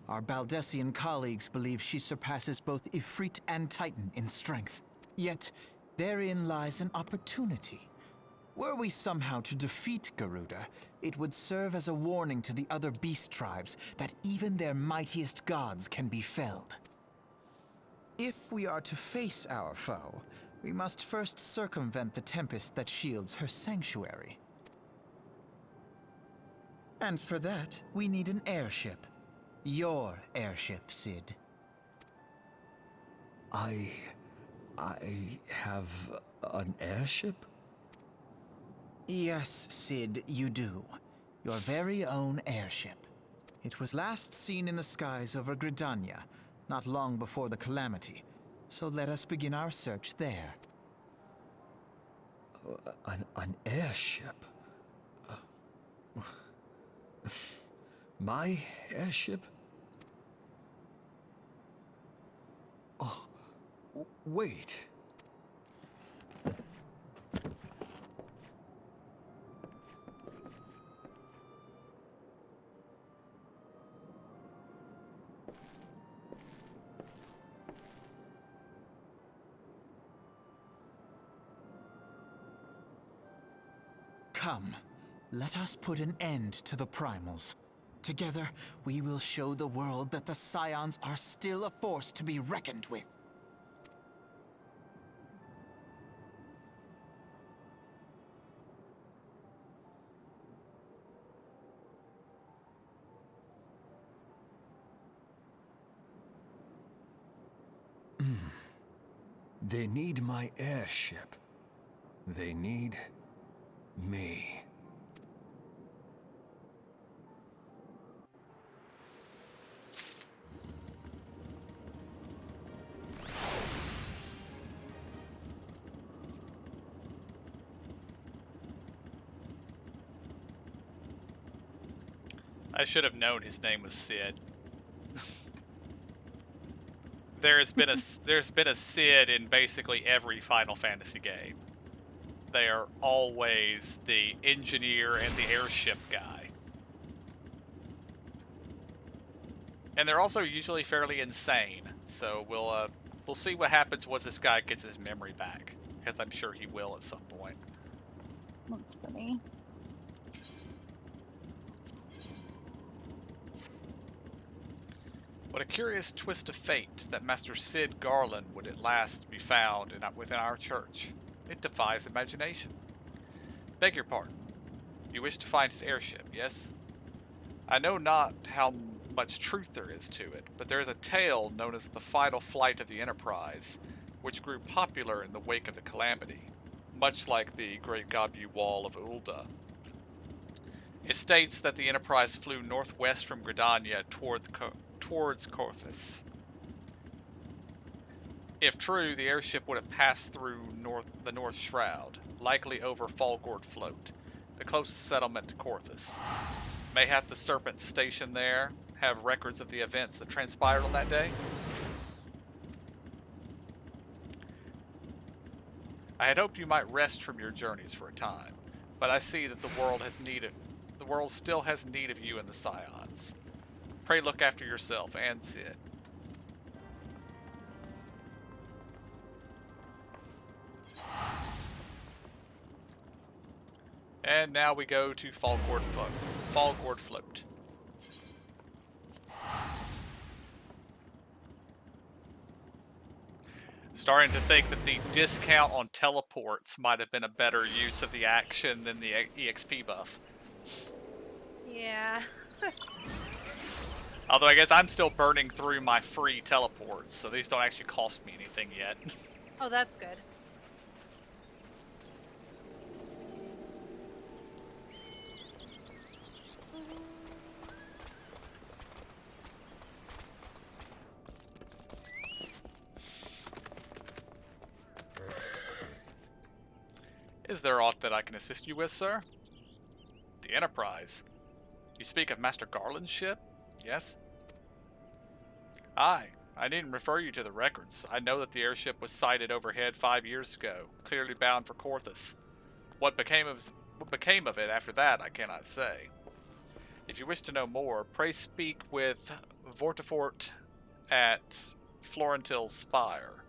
our Baldessian colleagues believe she surpasses both Ifrit and Titan in strength. Yet, therein lies an opportunity. Were we somehow to defeat Garuda, it would serve as a warning to the other beast tribes that even their mightiest gods can be felled. If we are to face our foe, we must first circumvent the tempest that shields her sanctuary. And for that, we need an airship. Your airship, Cid. I have an airship? Yes, Cid, you do. Your very own airship. It was last seen in the skies over Gridania, not long before the calamity. So let us begin our search there. An airship? My airship? Oh, wait. Come, let us put an end to the primals. Together, we will show the world that the Scions are still a force to be reckoned with. They need my airship. They need me. I should have known his name was Cid. There's been a Cid in basically every Final Fantasy game. they are always the engineer and the airship guy. And they're also usually fairly insane. So we'll see what happens once this guy gets his memory back, because I'm sure he will at some point. That's funny. What a curious twist of fate that Master Sid Garland would at last be found within our church. It defies imagination. Beg your pardon. You wish to find his airship, yes? I know not how much truth there is to it, but there is a tale known as the final flight of the Enterprise, which grew popular in the wake of the calamity, much like the Great Gobu Wall of Ulda. It states that the Enterprise flew northwest from Gridania towards Corthus. If true, the airship would have passed through the North Shroud, likely over Falgord Float, the closest settlement to Corthus. Mayhap the Serpents stationed there have records of the events that transpired on that day? I had hoped you might rest from your journeys for a time, but I see that the world still has need of you and the Scions. Pray look after yourself and Sid. And now we go to Falgord Float. Starting to think that the discount on teleports might have been a better use of the action than the EXP buff. Yeah. Although I guess I'm still burning through my free teleports, so these don't actually cost me anything yet. Oh, that's good. Is there aught that I can assist you with, sir? The Enterprise. You speak of Master Garland's ship? Yes? Aye. I needn't refer you to the records. I know that the airship was sighted overhead 5 years ago, clearly bound for Corthus. What became of it after that, I cannot say. If you wish to know more, pray speak with Vortifort at Florentil's Spire.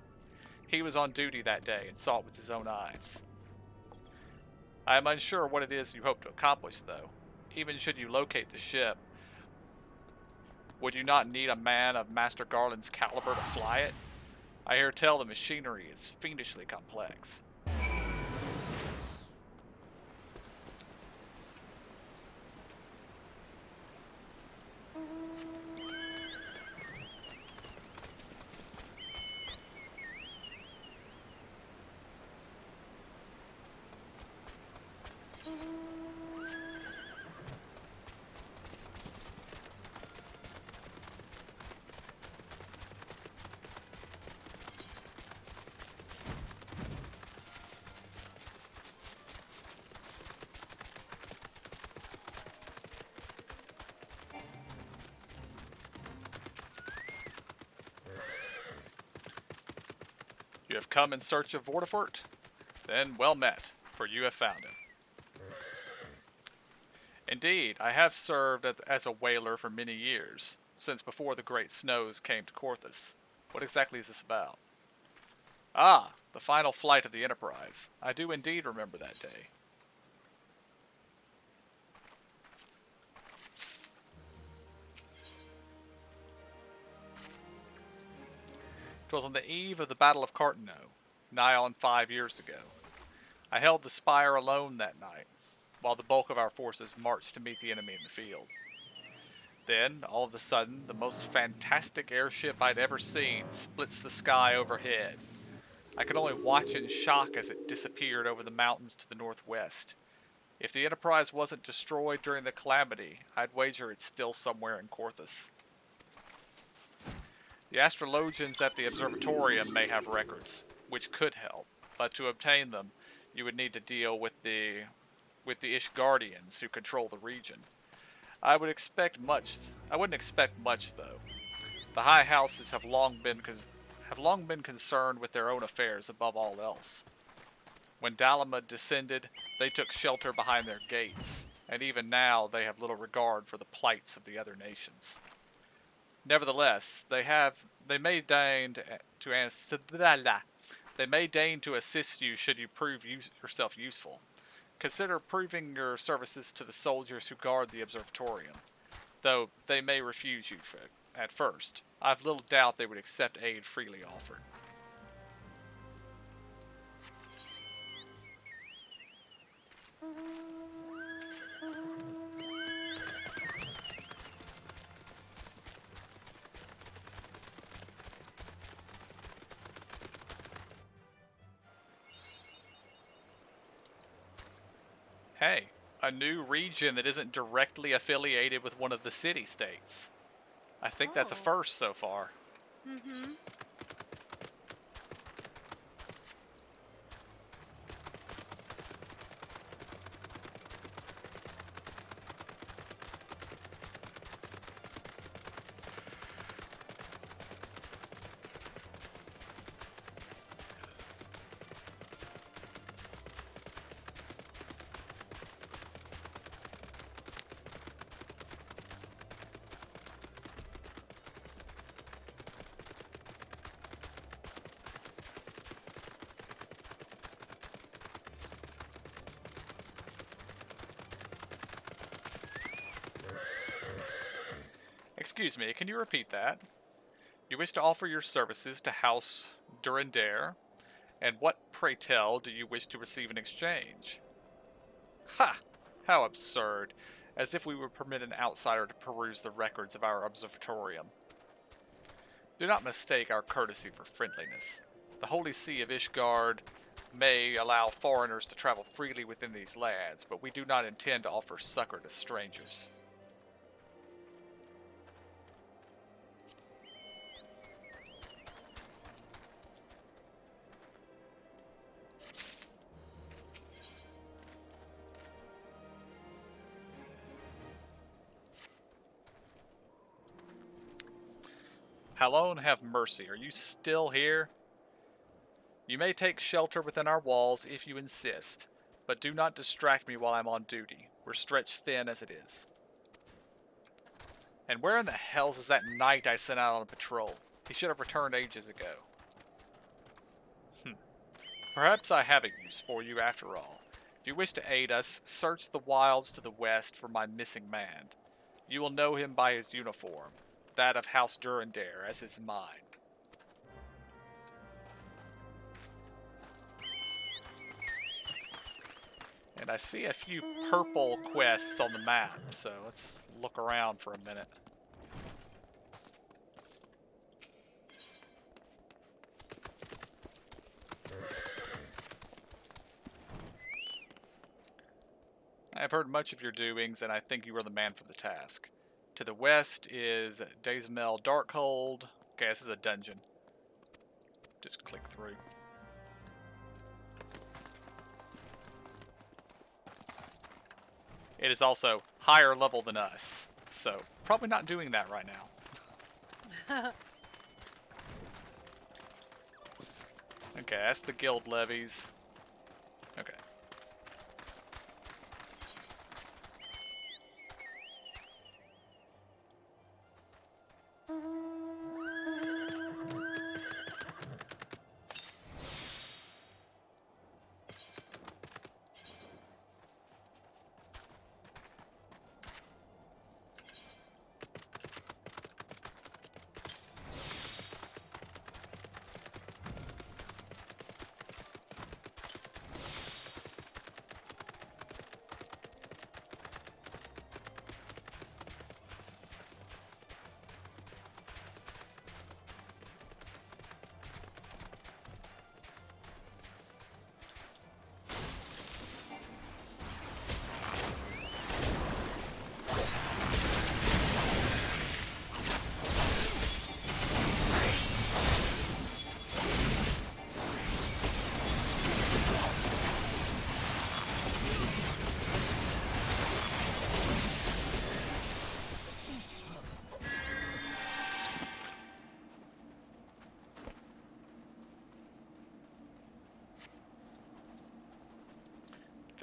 He was on duty that day and saw it with his own eyes. I am unsure what it is you hope to accomplish, though. Even should you locate the ship, would you not need a man of Master Garland's caliber to fly it? I hear tell the machinery is fiendishly complex. You have come in search of Vortifort? Then well met, for you have found him. Indeed, I have served as a whaler for many years, since before the great snows came to Corthus. What exactly is this about? Ah, the final flight of the Enterprise. I do indeed remember that day. It was on the eve of the Battle of Cartano, nigh on 5 years ago. I held the spire alone that night, while the bulk of our forces marched to meet the enemy in the field. Then, all of a sudden, the most fantastic airship I'd ever seen splits the sky overhead. I could only watch in shock as it disappeared over the mountains to the northwest. If the Enterprise wasn't destroyed during the calamity, I'd wager it's still somewhere in Corthus. The astrologians at the observatorium may have records, which could help, but to obtain them, you would need to deal with the Ishgardians who control the region. I wouldn't expect much, though. The high houses have long been concerned with their own affairs above all else. When Dalima descended, they took shelter behind their gates, and even now they have little regard for the plights of the other nations. Nevertheless, they may deign to assist you should you prove yourself useful. Consider proving your services to the soldiers who guard the observatorium, though they may refuse you at first. I have little doubt they would accept aid freely offered. Hey, a new region that isn't directly affiliated with one of the city-states. I think that's a Oh. first so far. Mm-hmm. Excuse me, can you repeat that? You wish to offer your services to House Durandare, and what, pray tell, do you wish to receive in exchange? Ha! How absurd. As if we would permit an outsider to peruse the records of our observatorium. Do not mistake our courtesy for friendliness. The Holy See of Ishgard may allow foreigners to travel freely within these lands, but we do not intend to offer succor to strangers. Hallone, have mercy. Are you still here? You may take shelter within our walls if you insist, but do not distract me while I'm on duty. We're stretched thin as it is. And where in the hells is that knight I sent out on patrol? He should have returned ages ago. Perhaps I have a use for you after all. If you wish to aid us, search the wilds to the west for my missing man. You will know him by his uniform, that of House Durandare, as is mine. And I see a few purple quests on the map, so let's look around for a minute. I have heard much of your doings, and I think you are the man for the task. To the west is Daysmel Darkhold. Okay, this is a dungeon. Just click through. It is also higher level than us, so probably not doing that right now. Okay, that's the guild levies. Okay.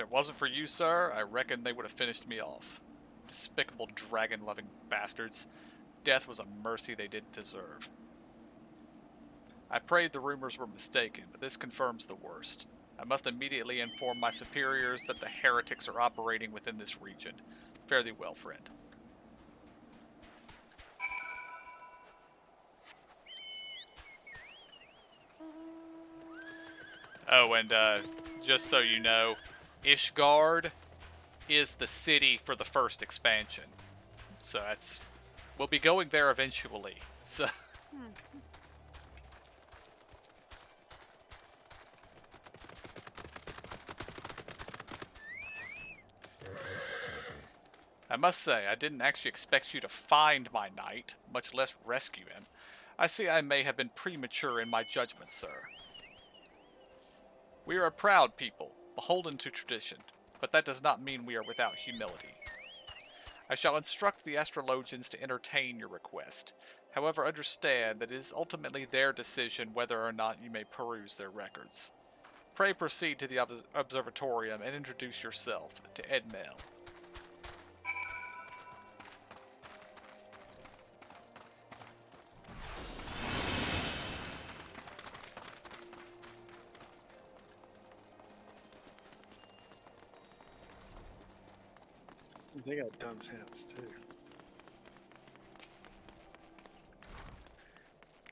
it wasn't for you, sir, I reckon they would have finished me off. Despicable dragon-loving bastards. Death was a mercy they didn't deserve. I prayed the rumors were mistaken, but this confirms the worst. I must immediately inform my superiors that the heretics are operating within this region. Fare thee well, friend. Oh, and just so you know, Ishgard is the city for the first expansion. So we'll be going there eventually. So I must say, I didn't actually expect you to find my knight, much less rescue him. I see I may have been premature in my judgment, sir. We are a proud people, beholden to tradition, but that does not mean we are without humility. I shall instruct the astrologians to entertain your request. However, understand that it is ultimately their decision whether or not you may peruse their records. Pray proceed to the observatorium and introduce yourself to Edmel. They got dunce hats too.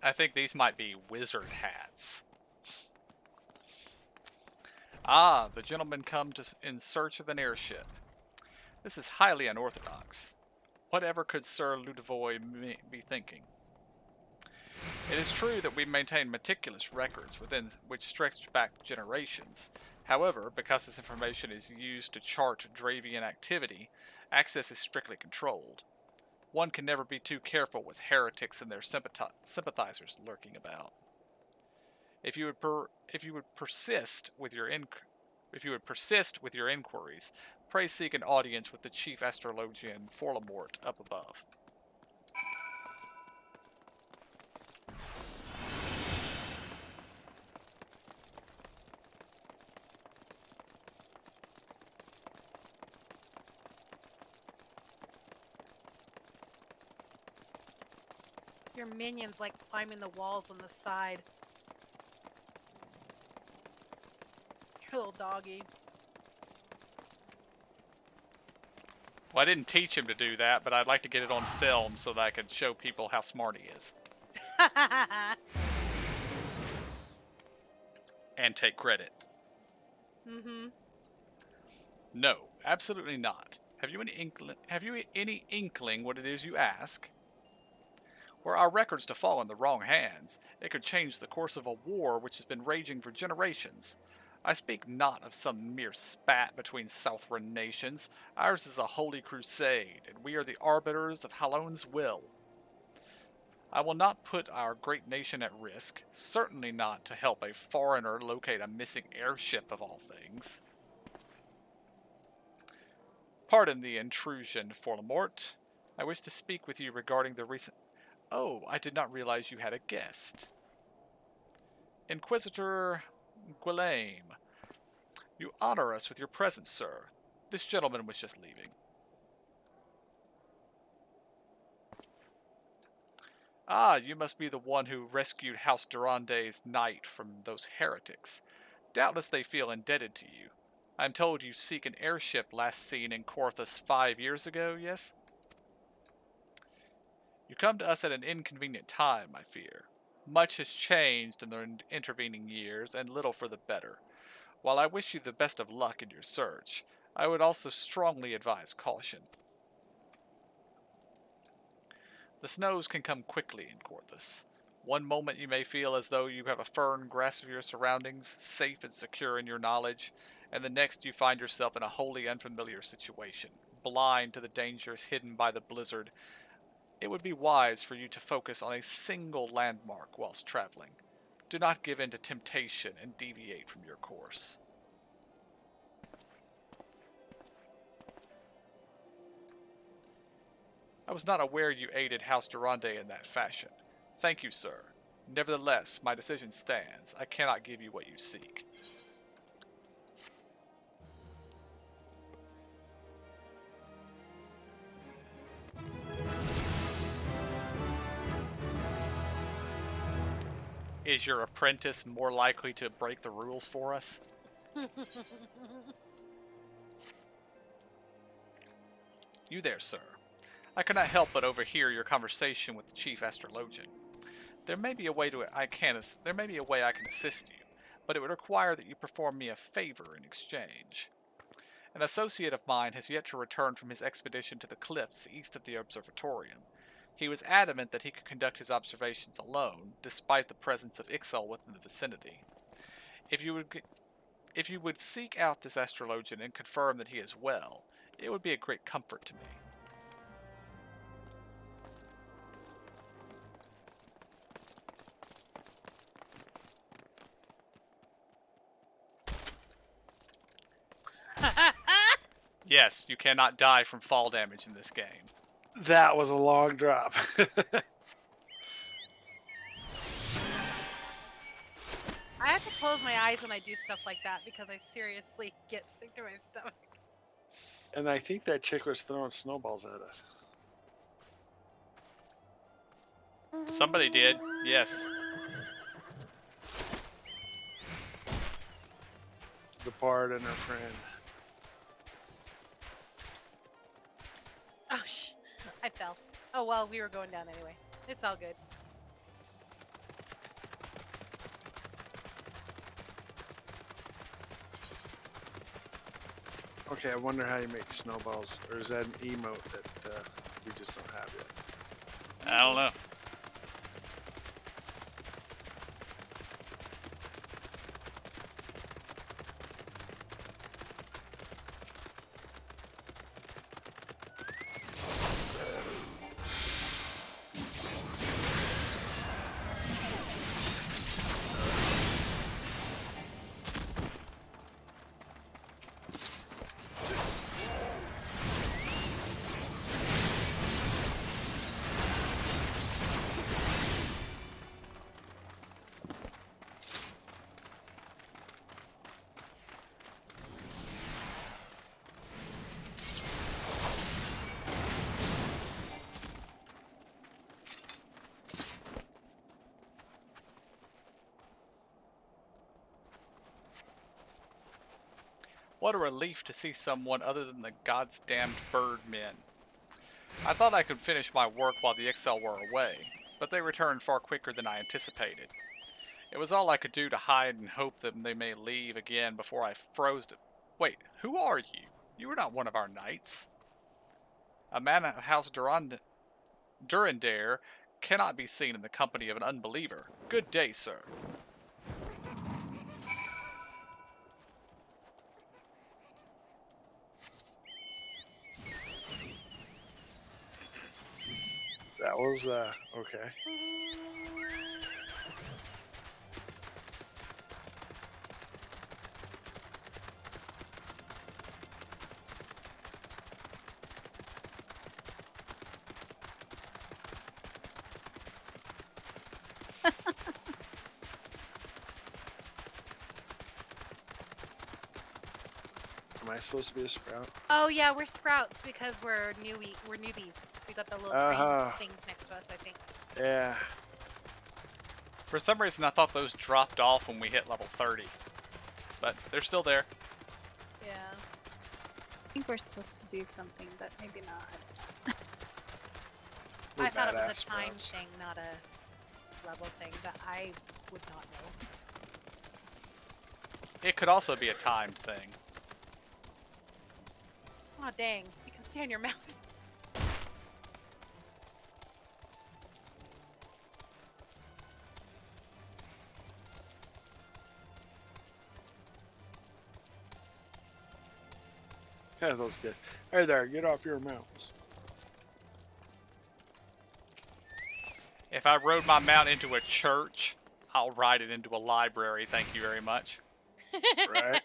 I think these might be wizard hats. Ah, the gentlemen come in search of an airship. This is highly unorthodox. Whatever could Sir Ludovoy be thinking? It is true that we maintain meticulous records within which stretch back generations. However, because this information is used to chart Dravian activity, access is strictly controlled. One can never be too careful with heretics and their sympathizers lurking about. If you would persist with your inquiries, pray seek an audience with the chief astrologian Forlamort up above. Your minions like climbing the walls on the side. Your little doggy. Well, I didn't teach him to do that, but I'd like to get it on film so that I could show people how smart he is. And take credit. Mm-hmm. No, absolutely not. Have you any inkling what it is you ask? Were our records to fall in the wrong hands, it could change the course of a war which has been raging for generations. I speak not of some mere spat between Southron nations. Ours is a holy crusade, and we are the arbiters of Hallown's will. I will not put our great nation at risk, certainly not to help a foreigner locate a missing airship of all things. Pardon the intrusion, Forlamort. I wish to speak with you regarding the recent... Oh, I did not realize you had a guest. Inquisitor Guillaume, you honor us with your presence, sir. This gentleman was just leaving. Ah, you must be the one who rescued House Durande's knight from those heretics. Doubtless they feel indebted to you. I am told you seek an airship last seen in Corthus 5 years ago, yes? You come to us at an inconvenient time, I fear. Much has changed in the intervening years, and little for the better. While I wish you the best of luck in your search, I would also strongly advise caution. The snows can come quickly in Corthus. One moment you may feel as though you have a firm grasp of your surroundings, safe and secure in your knowledge, and the next you find yourself in a wholly unfamiliar situation, blind to the dangers hidden by the blizzard. It would be wise for you to focus on a single landmark whilst traveling. Do not give in to temptation and deviate from your course. I was not aware you aided House Durande in that fashion. Thank you, sir. Nevertheless, my decision stands. I cannot give you what you seek. Is your apprentice more likely to break the rules for us? You there, sir. I cannot help but overhear your conversation with the chief astrologian. There may be a way I can assist you, but it would require that you perform me a favor in exchange. An associate of mine has yet to return from his expedition to the cliffs east of the observatorium. He was adamant that he could conduct his observations alone, despite the presence of Ixal within the vicinity. If you would seek out this astrologian and confirm that he is well, it would be a great comfort to me. Yes, you cannot die from fall damage in this game. That was a long drop. I have to close my eyes when I do stuff like that because I seriously get sick to my stomach. And I think that chick was throwing snowballs at us. Somebody did, yes. The bard and her friend. Oh, I fell. Oh, well, we were going down anyway. It's all good. Okay, I wonder how you make snowballs. Or is that an emote that we just don't have yet? I don't know. What a relief to see someone other than the God's damned bird men. I thought I could finish my work while the Ixal were away, but they returned far quicker than I anticipated. It was all I could do to hide and hope that they may leave again before I froze to... Wait, who are you? You are not one of our knights. A man of House Durandare cannot be seen in the company of an unbeliever. Good day, sir. That was, okay. Am I supposed to be a sprout? Oh yeah, we're sprouts because we're newbies. We got the little green things next to us, I think. Yeah. For some reason, I thought those dropped off when we hit level 30. But they're still there. Yeah. I think we're supposed to do something, but maybe not. I thought it was badass a time sprouts. thing, not a level thing, but I would not know. It could also be a timed thing. Aw, dang. You can stay on your mount. Yeah, those good. Hey there, get off your mounts. If I rode my mount into a church, I'll ride it into a library, thank you very much. Right?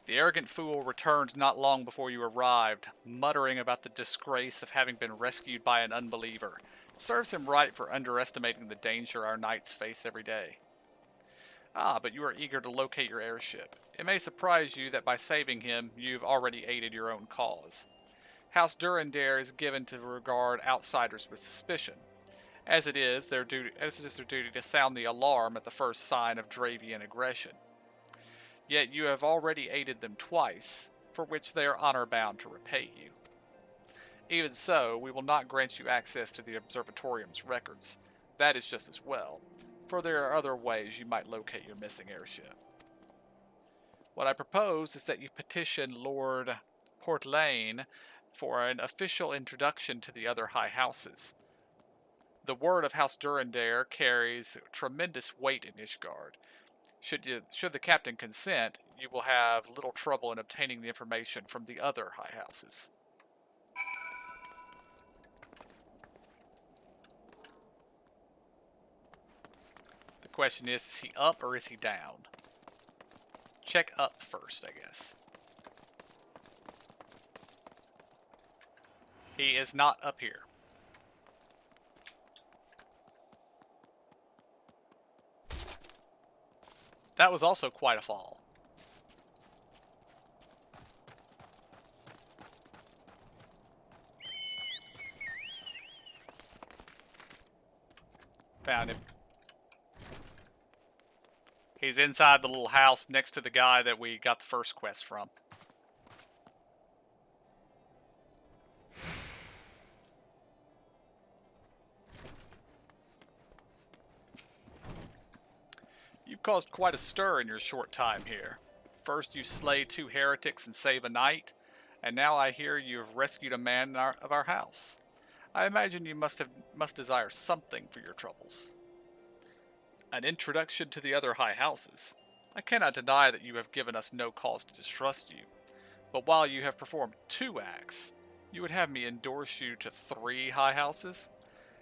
The arrogant fool returned not long before you arrived, muttering about the disgrace of having been rescued by an unbeliever. Serves him right for underestimating the danger our knights face every day. Ah, but you are eager to locate your airship. It may surprise you that by saving him, you've already aided your own cause. House Durandare is given to regard outsiders with suspicion. as it is their duty to sound the alarm at the first sign of Dravian aggression. Yet you have already aided them twice, for which they are honor-bound to repay you. Even so, we will not grant you access to the Observatorium's records. That is just as well, for there are other ways you might locate your missing airship. What I propose is that you petition Lord Portlane for an official introduction to the other high houses. The word of House Durandare carries tremendous weight in Ishgard. Should the captain consent, you will have little trouble in obtaining the information from the other high houses. The question is he up or is he down? Check up first, I guess. He is not up here. That was also quite a fall. Found him. He's inside the little house next to the guy that we got the first quest from. You've caused quite a stir in your short time here. First you slay 2 heretics and save a knight, and now I hear you have rescued a man of our house. I imagine you must desire something for your troubles. An introduction to the other high houses. I cannot deny that you have given us no cause to distrust you, but while you have performed 2 acts, you would have me endorse you to 3 high houses?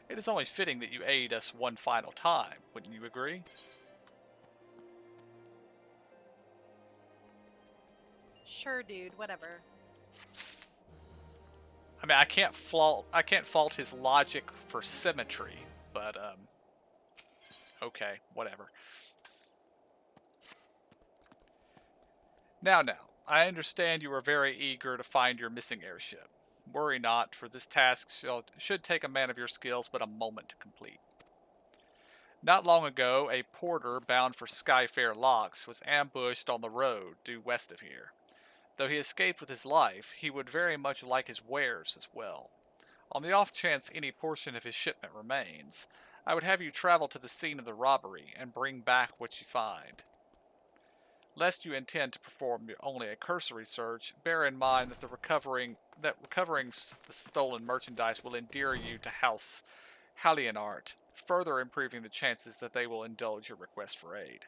It is only fitting that you aid us one final time, wouldn't you agree? Sure, dude, whatever. I mean, I can't fault his logic for symmetry, but okay, whatever. Now, I understand you are very eager to find your missing airship. Worry not, for this task should take a man of your skills but a moment to complete. Not long ago, a porter bound for Skyfair Locks was ambushed on the road due west of here. Though he escaped with his life, he would very much like his wares as well. On the off chance any portion of his shipment remains, I would have you travel to the scene of the robbery and bring back what you find. Lest you intend to perform only a cursory search, bear in mind that recovering the stolen merchandise will endear you to House Hallionart, further improving the chances that they will indulge your request for aid.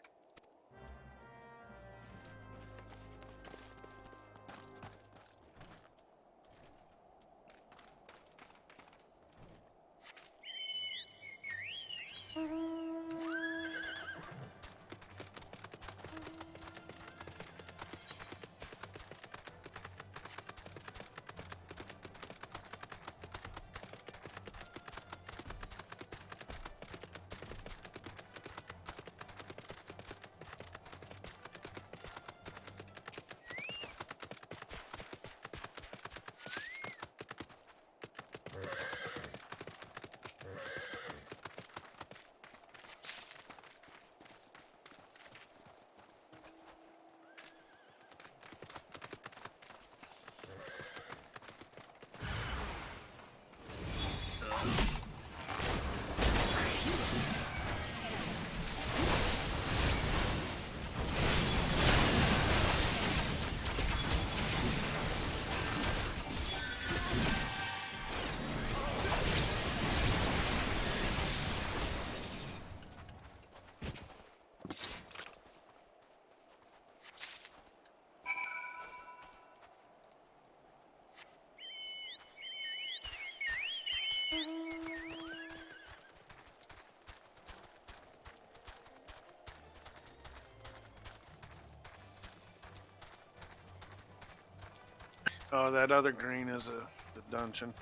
Oh, that other green is the dungeon.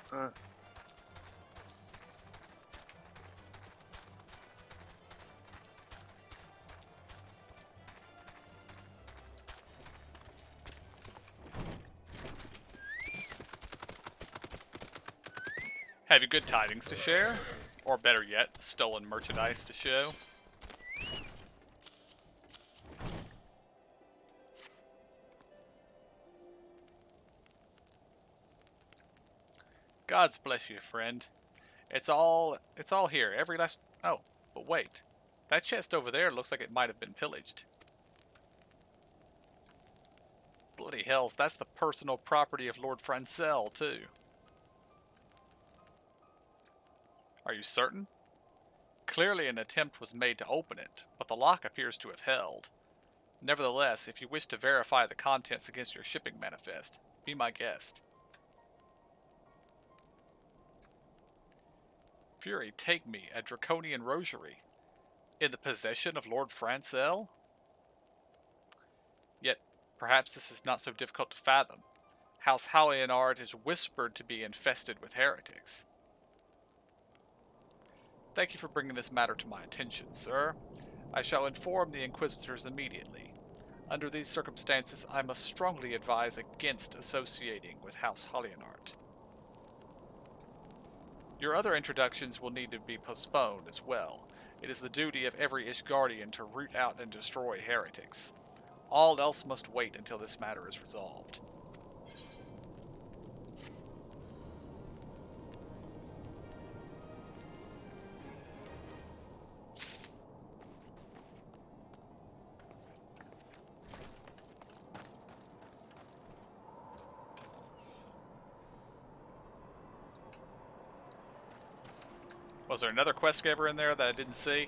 Have you good tidings to share? Or better yet, stolen merchandise to show. God's bless you, friend. It's all here. Every last... Oh, but wait. That chest over there looks like it might have been pillaged. Bloody hells, that's the personal property of Lord Francel, too. Are you certain? Clearly an attempt was made to open it, but the lock appears to have held. Nevertheless, if you wish to verify the contents against your shipping manifest, be my guest. Fury, take me, a draconian rosary. In the possession of Lord Francel? Yet, perhaps this is not so difficult to fathom. House Hallionard is whispered to be infested with heretics. Thank you for bringing this matter to my attention, sir. I shall inform the Inquisitors immediately. Under these circumstances, I must strongly advise against associating with House Hallionard. Your other introductions will need to be postponed as well. It is the duty of every Ishgardian to root out and destroy heretics. All else must wait until this matter is resolved. Was there another quest giver in there that I didn't see?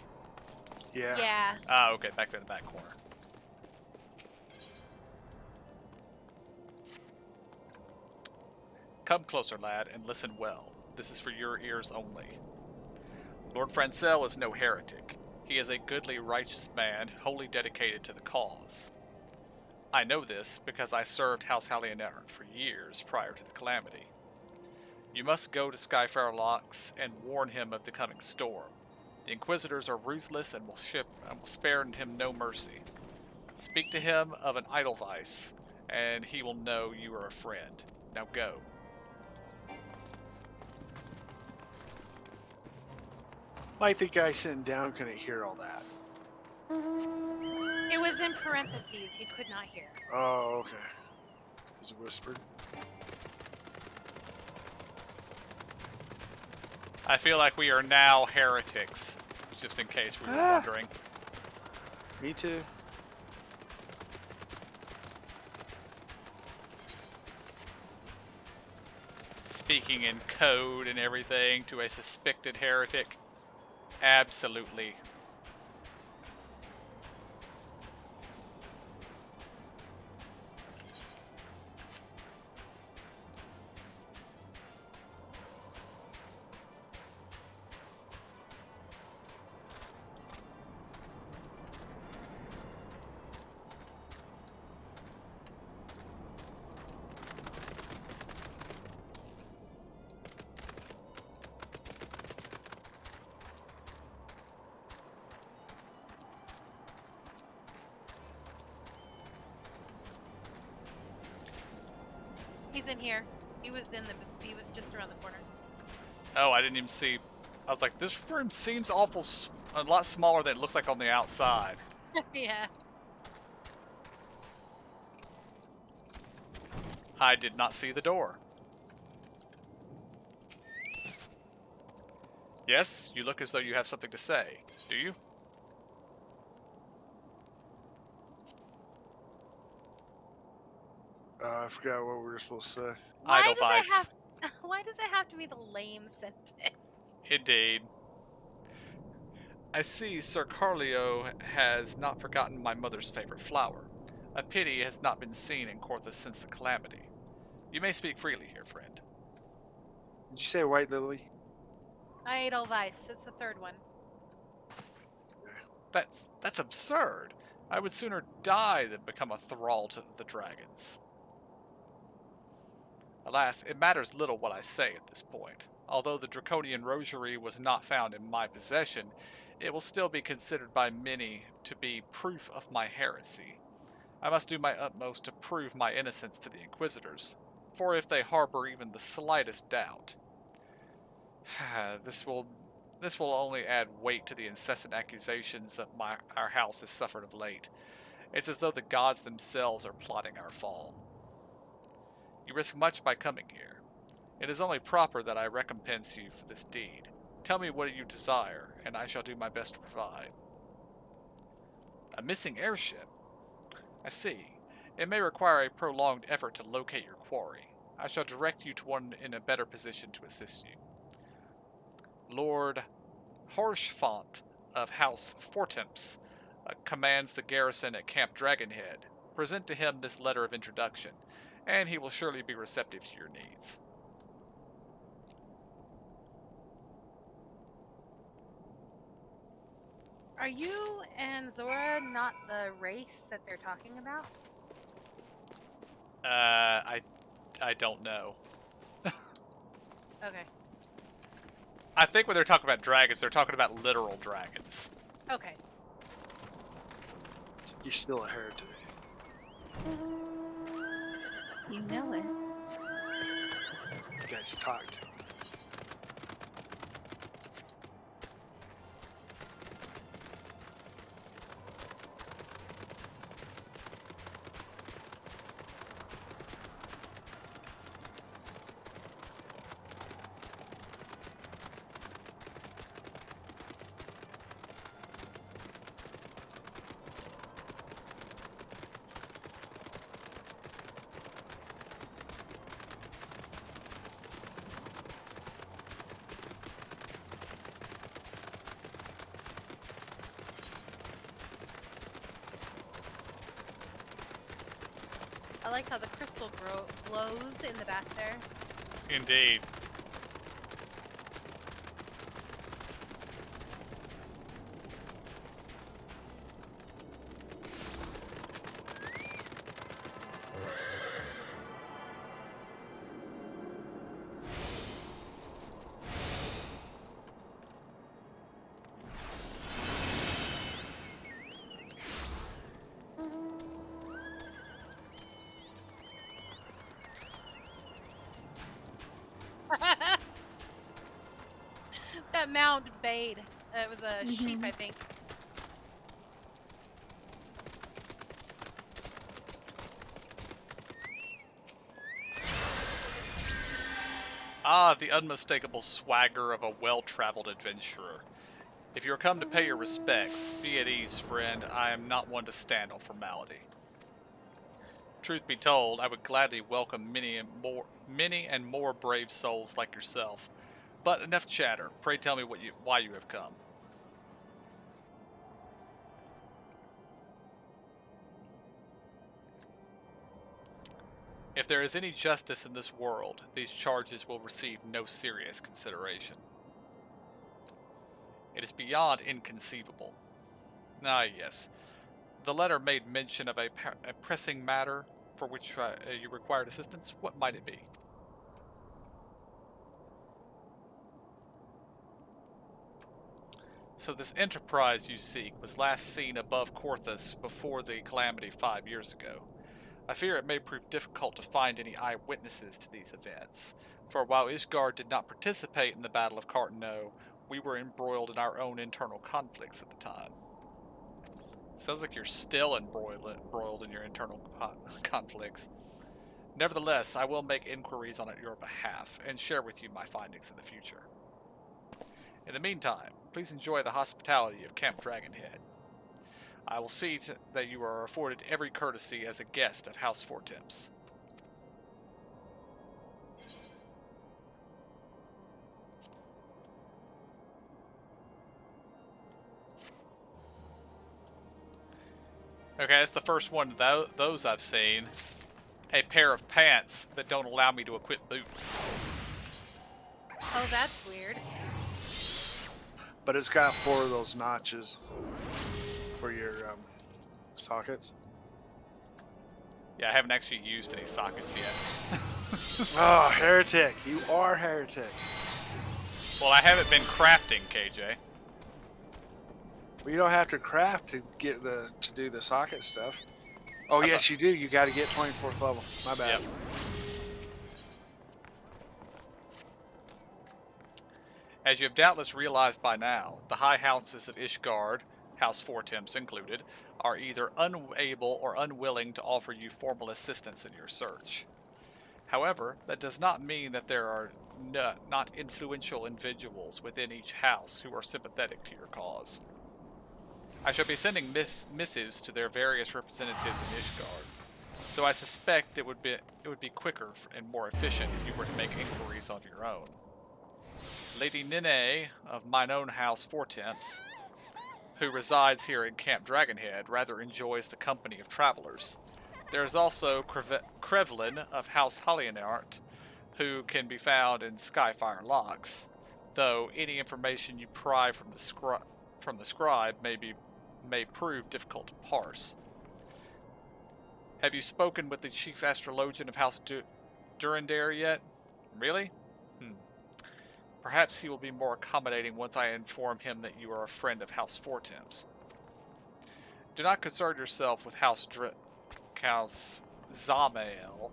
Yeah. Yeah. Ah, okay, back there in the back corner. Come closer, lad, and listen well. This is for your ears only. Lord Francel is no heretic. He is a goodly, righteous man, wholly dedicated to the cause. I know this because I served House Hallionard for years prior to the calamity. You must go to Skyfarer Locks and warn him of the coming storm. The Inquisitors are ruthless and will spare him no mercy. Speak to him of an Edelweiss, and he will know you are a friend. Now go. Like the guy sitting down couldn't hear all that. It was in parentheses. He could not hear. Oh, okay. Was it whispered? I feel like we are now heretics, just in case we were wondering. Me too. Speaking in code and everything to a suspected heretic. Absolutely. He's in here. He was just around the corner. Oh, I didn't even see. I was like, this room seems awful, a lot smaller than it looks like on the outside. Yeah. I did not see the door. Yes, you look as though you have something to say. Do you? I forgot what we were supposed to say. Edelweiss. Why does it have to be the lame sentence? Indeed. I see Sir Carleo has not forgotten my mother's favorite flower. A pity it has not been seen in Corthus since the calamity. You may speak freely here, friend. Did you say White Lily? Edelweiss. It's the third one. That's absurd. I would sooner die than become a thrall to the dragons. Alas, it matters little what I say at this point. Although the draconian rosary was not found in my possession, it will still be considered by many to be proof of my heresy. I must do my utmost to prove my innocence to the Inquisitors, for if they harbor even the slightest doubt, this will This will only add weight to the incessant accusations that our house has suffered of late. It's as though the gods themselves are plotting our fall. You risk much by coming here. It is only proper that I recompense you for this deed. Tell me what you desire, and I shall do my best to provide. A missing airship? I see. It may require a prolonged effort to locate your quarry. I shall direct you to one in a better position to assist you. Lord Horshfont of House Fortemps commands the garrison at Camp Dragonhead. Present to him this letter of introduction, and he will surely be receptive to your needs. Are you and Zora not the race that they're talking about? I don't know. Okay. I think when they're talking about dragons, they're talking about literal dragons. Okay. You're still a heretic. You know it. You guys talk to me. I like how the crystal glows in the back there. Indeed. That mount bayed. It was a sheep, I think. Ah, the unmistakable swagger of a well-traveled adventurer. If you are come to pay your respects, be at ease, friend. I am not one to stand on formality. Truth be told, I would gladly welcome many and more brave souls like yourself. But enough chatter. Pray tell me why you have come. If there is any justice in this world, these charges will receive no serious consideration. It is beyond inconceivable. Ah, yes. The letter made mention of a pressing matter for which you required assistance. What might it be? So this enterprise you seek was last seen above Korthus before the calamity 5 years ago. I fear it may prove difficult to find any eyewitnesses to these events, for while Ishgard did not participate in the Battle of Cartano, we were embroiled in our own internal conflicts at the time. Sounds like you're still embroiled in your internal conflicts. Nevertheless, I will make inquiries on your behalf and share with you my findings in the future. In the meantime, please enjoy the hospitality of Camp Dragonhead. I will see that you are afforded every courtesy as a guest of House Fortemps. Okay, that's the first one of those I've seen. A pair of pants that don't allow me to equip boots. Oh, that's weird. But it's got 4 of those notches for your sockets. Yeah, I haven't actually used any sockets yet. Oh, heretic! You are heretic. Well, I haven't been crafting, KJ. Well, you don't have to craft to get to do the socket stuff. Oh, yes, you do. You got to get 24th level. My bad. Yep. As you have doubtless realized by now, the high houses of Ishgard, House Fortemps included, are either unable or unwilling to offer you formal assistance in your search. However, that does not mean that there are not influential individuals within each house who are sympathetic to your cause. I shall be sending missives to their various representatives in Ishgard, though I suspect it would be quicker and more efficient if you were to make inquiries of your own. Lady Nene of mine own house Fortemps, who resides here in Camp Dragonhead, rather enjoys the company of travelers. There is also Krevlin of House Hallionart, who can be found in Skyfire Locks, though any information you pry from the scribe may prove difficult to parse. Have you spoken with the chief astrologian of House Durandare yet? Really? Perhaps he will be more accommodating once I inform him that you are a friend of House Fortemps. Do not concern yourself with House Zamael.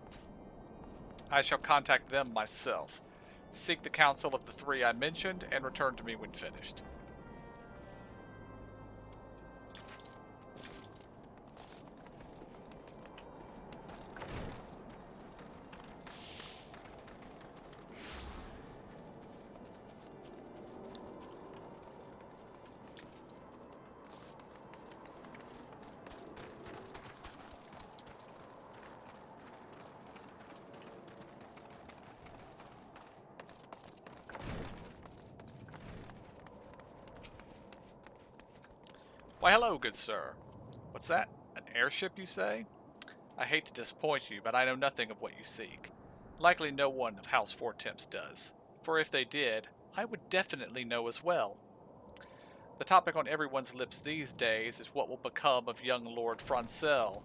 I shall contact them myself. Seek the counsel of the three I mentioned, and return to me when finished. Why, hello, good sir. What's that? An airship, you say? I hate to disappoint you, but I know nothing of what you seek. Likely no one of House Fortemps does, for if they did, I would definitely know as well. The topic on everyone's lips these days is what will become of young Lord Francel.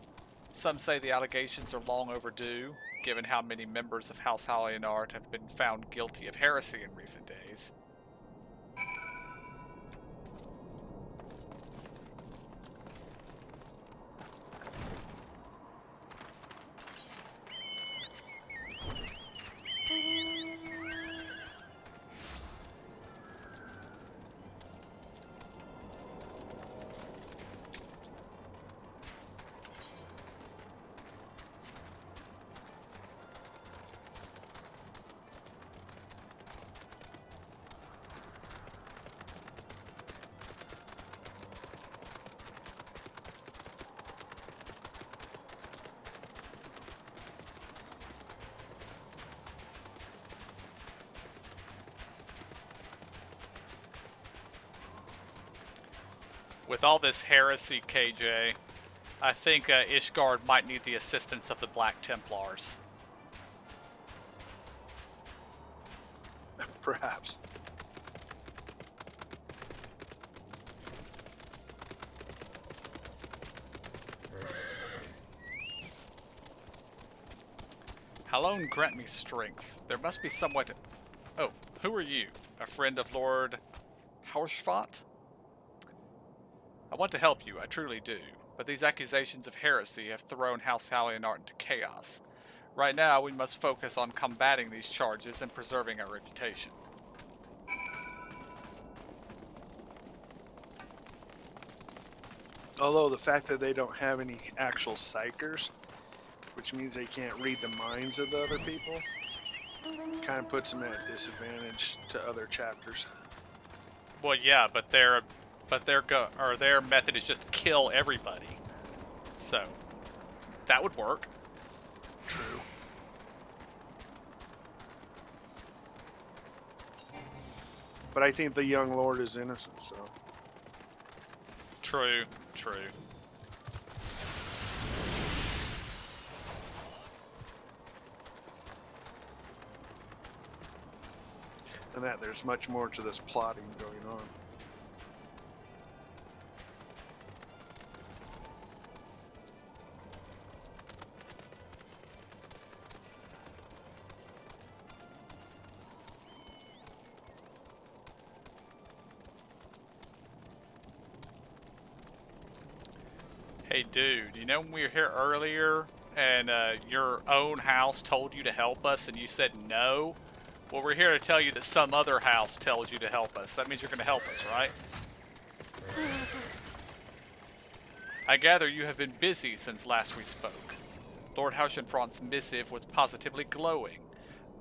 Some say the allegations are long overdue, given how many members of House Hallionart have been found guilty of heresy in recent days. With all this heresy, KJ, I think Ishgard might need the assistance of the Black Templars. Perhaps. Alone grant me strength. There must be some way to... Oh, who are you? A friend of Lord Haurschvat? I want to help you, I truly do, but these accusations of heresy have thrown House Hallionart into chaos. Right now, we must focus on combating these charges and preserving our reputation. Although the fact that they don't have any actual psychers, which means they can't read the minds of the other people, kind of puts them at a disadvantage to other chapters. Well, yeah, but their method is just kill everybody. So that would work. True. But I think the young lord is innocent, so. True, true. And that there's much more to this plotting going on. Hey, dude, you know when we were here earlier and your own house told you to help us and you said no? Well, we're here to tell you that some other house tells you to help us. That means you're going to help us, right? I gather you have been busy since last we spoke. Lord Haushenfront's missive was positively glowing,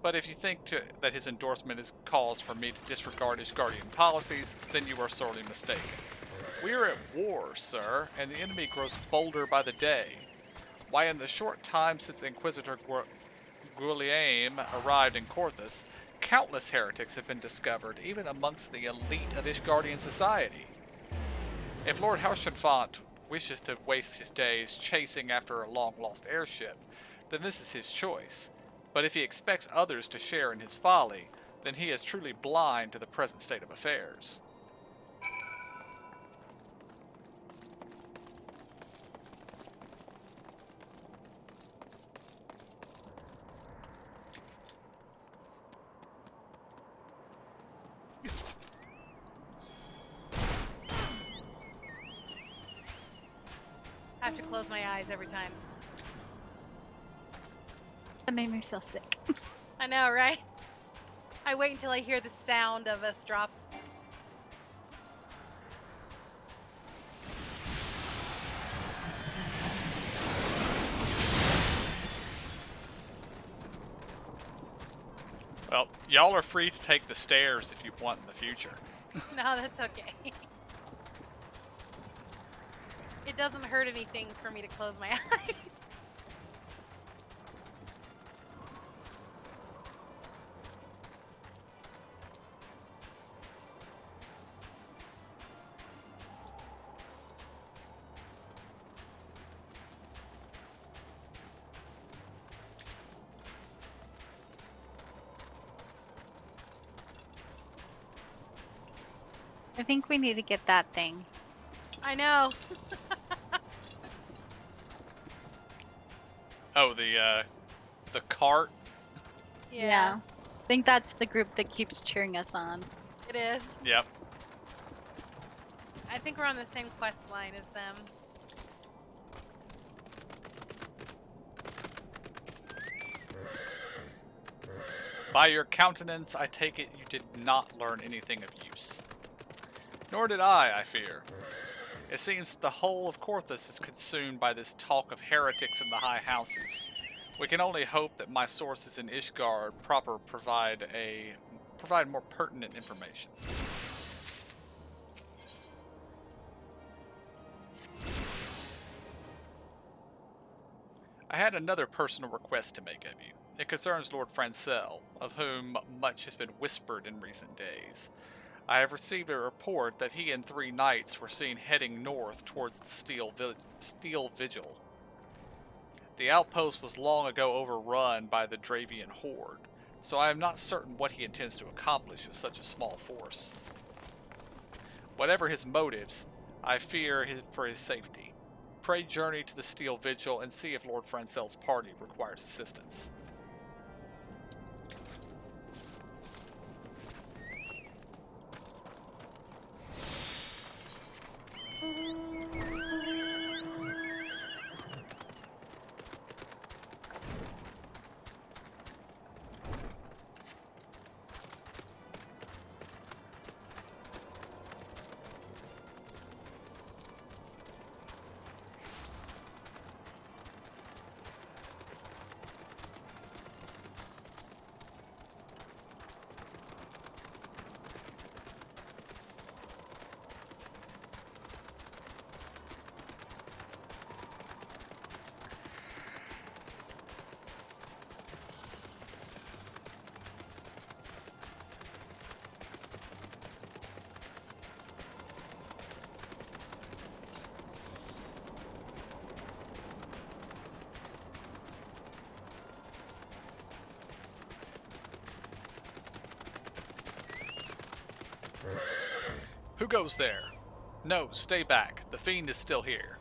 but if you think that his endorsement is cause for me to disregard his guardian policies, then you are sorely mistaken. We are at war, sir, and the enemy grows bolder by the day. Why, in the short time since Inquisitor Gulielme arrived in Corthus, countless heretics have been discovered, even amongst the elite of Ishgardian society. If Lord Haushenfront wishes to waste his days chasing after a long-lost airship, then this is his choice. But if he expects others to share in his folly, then he is truly blind to the present state of affairs. I have to close my eyes every time. That made me feel sick. I know, right? I wait until I hear the sound of us drop. Well, y'all are free to take the stairs if you want in the future. No, that's okay. It doesn't hurt anything for me to close my eyes. I think we need to get that thing. I know. Oh, the cart? Yeah. I think that's the group that keeps cheering us on. It is. Yep. I think we're on the same quest line as them. By your countenance, I take it you did not learn anything of use. Nor did I fear. It seems that the whole of Corthus is consumed by this talk of heretics in the high houses. We can only hope that my sources in Ishgard proper provide more pertinent information. I had another personal request to make of you. It concerns Lord Francel, of whom much has been whispered in recent days. I have received a report that he and 3 knights were seen heading north towards the Steel Vigil. The outpost was long ago overrun by the Dravian horde, so I am not certain what he intends to accomplish with such a small force. Whatever his motives, I fear for his safety. Pray journey to the Steel Vigil and see if Lord Francel's party requires assistance. Who goes there? No, stay back. The fiend is still here.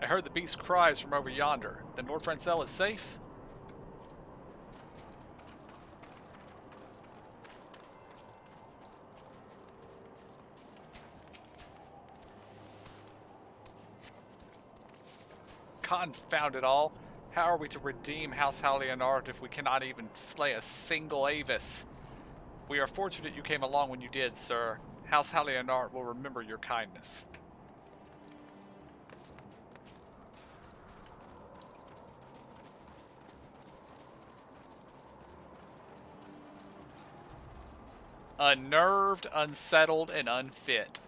I heard the beast's cries from over yonder. Then Lord Francel is safe? Confound it all. How are we to redeem House Halionard if we cannot even slay a single Avis? We are fortunate you came along when you did, sir. House Halionard will remember your kindness. Unnerved, unsettled, and unfit.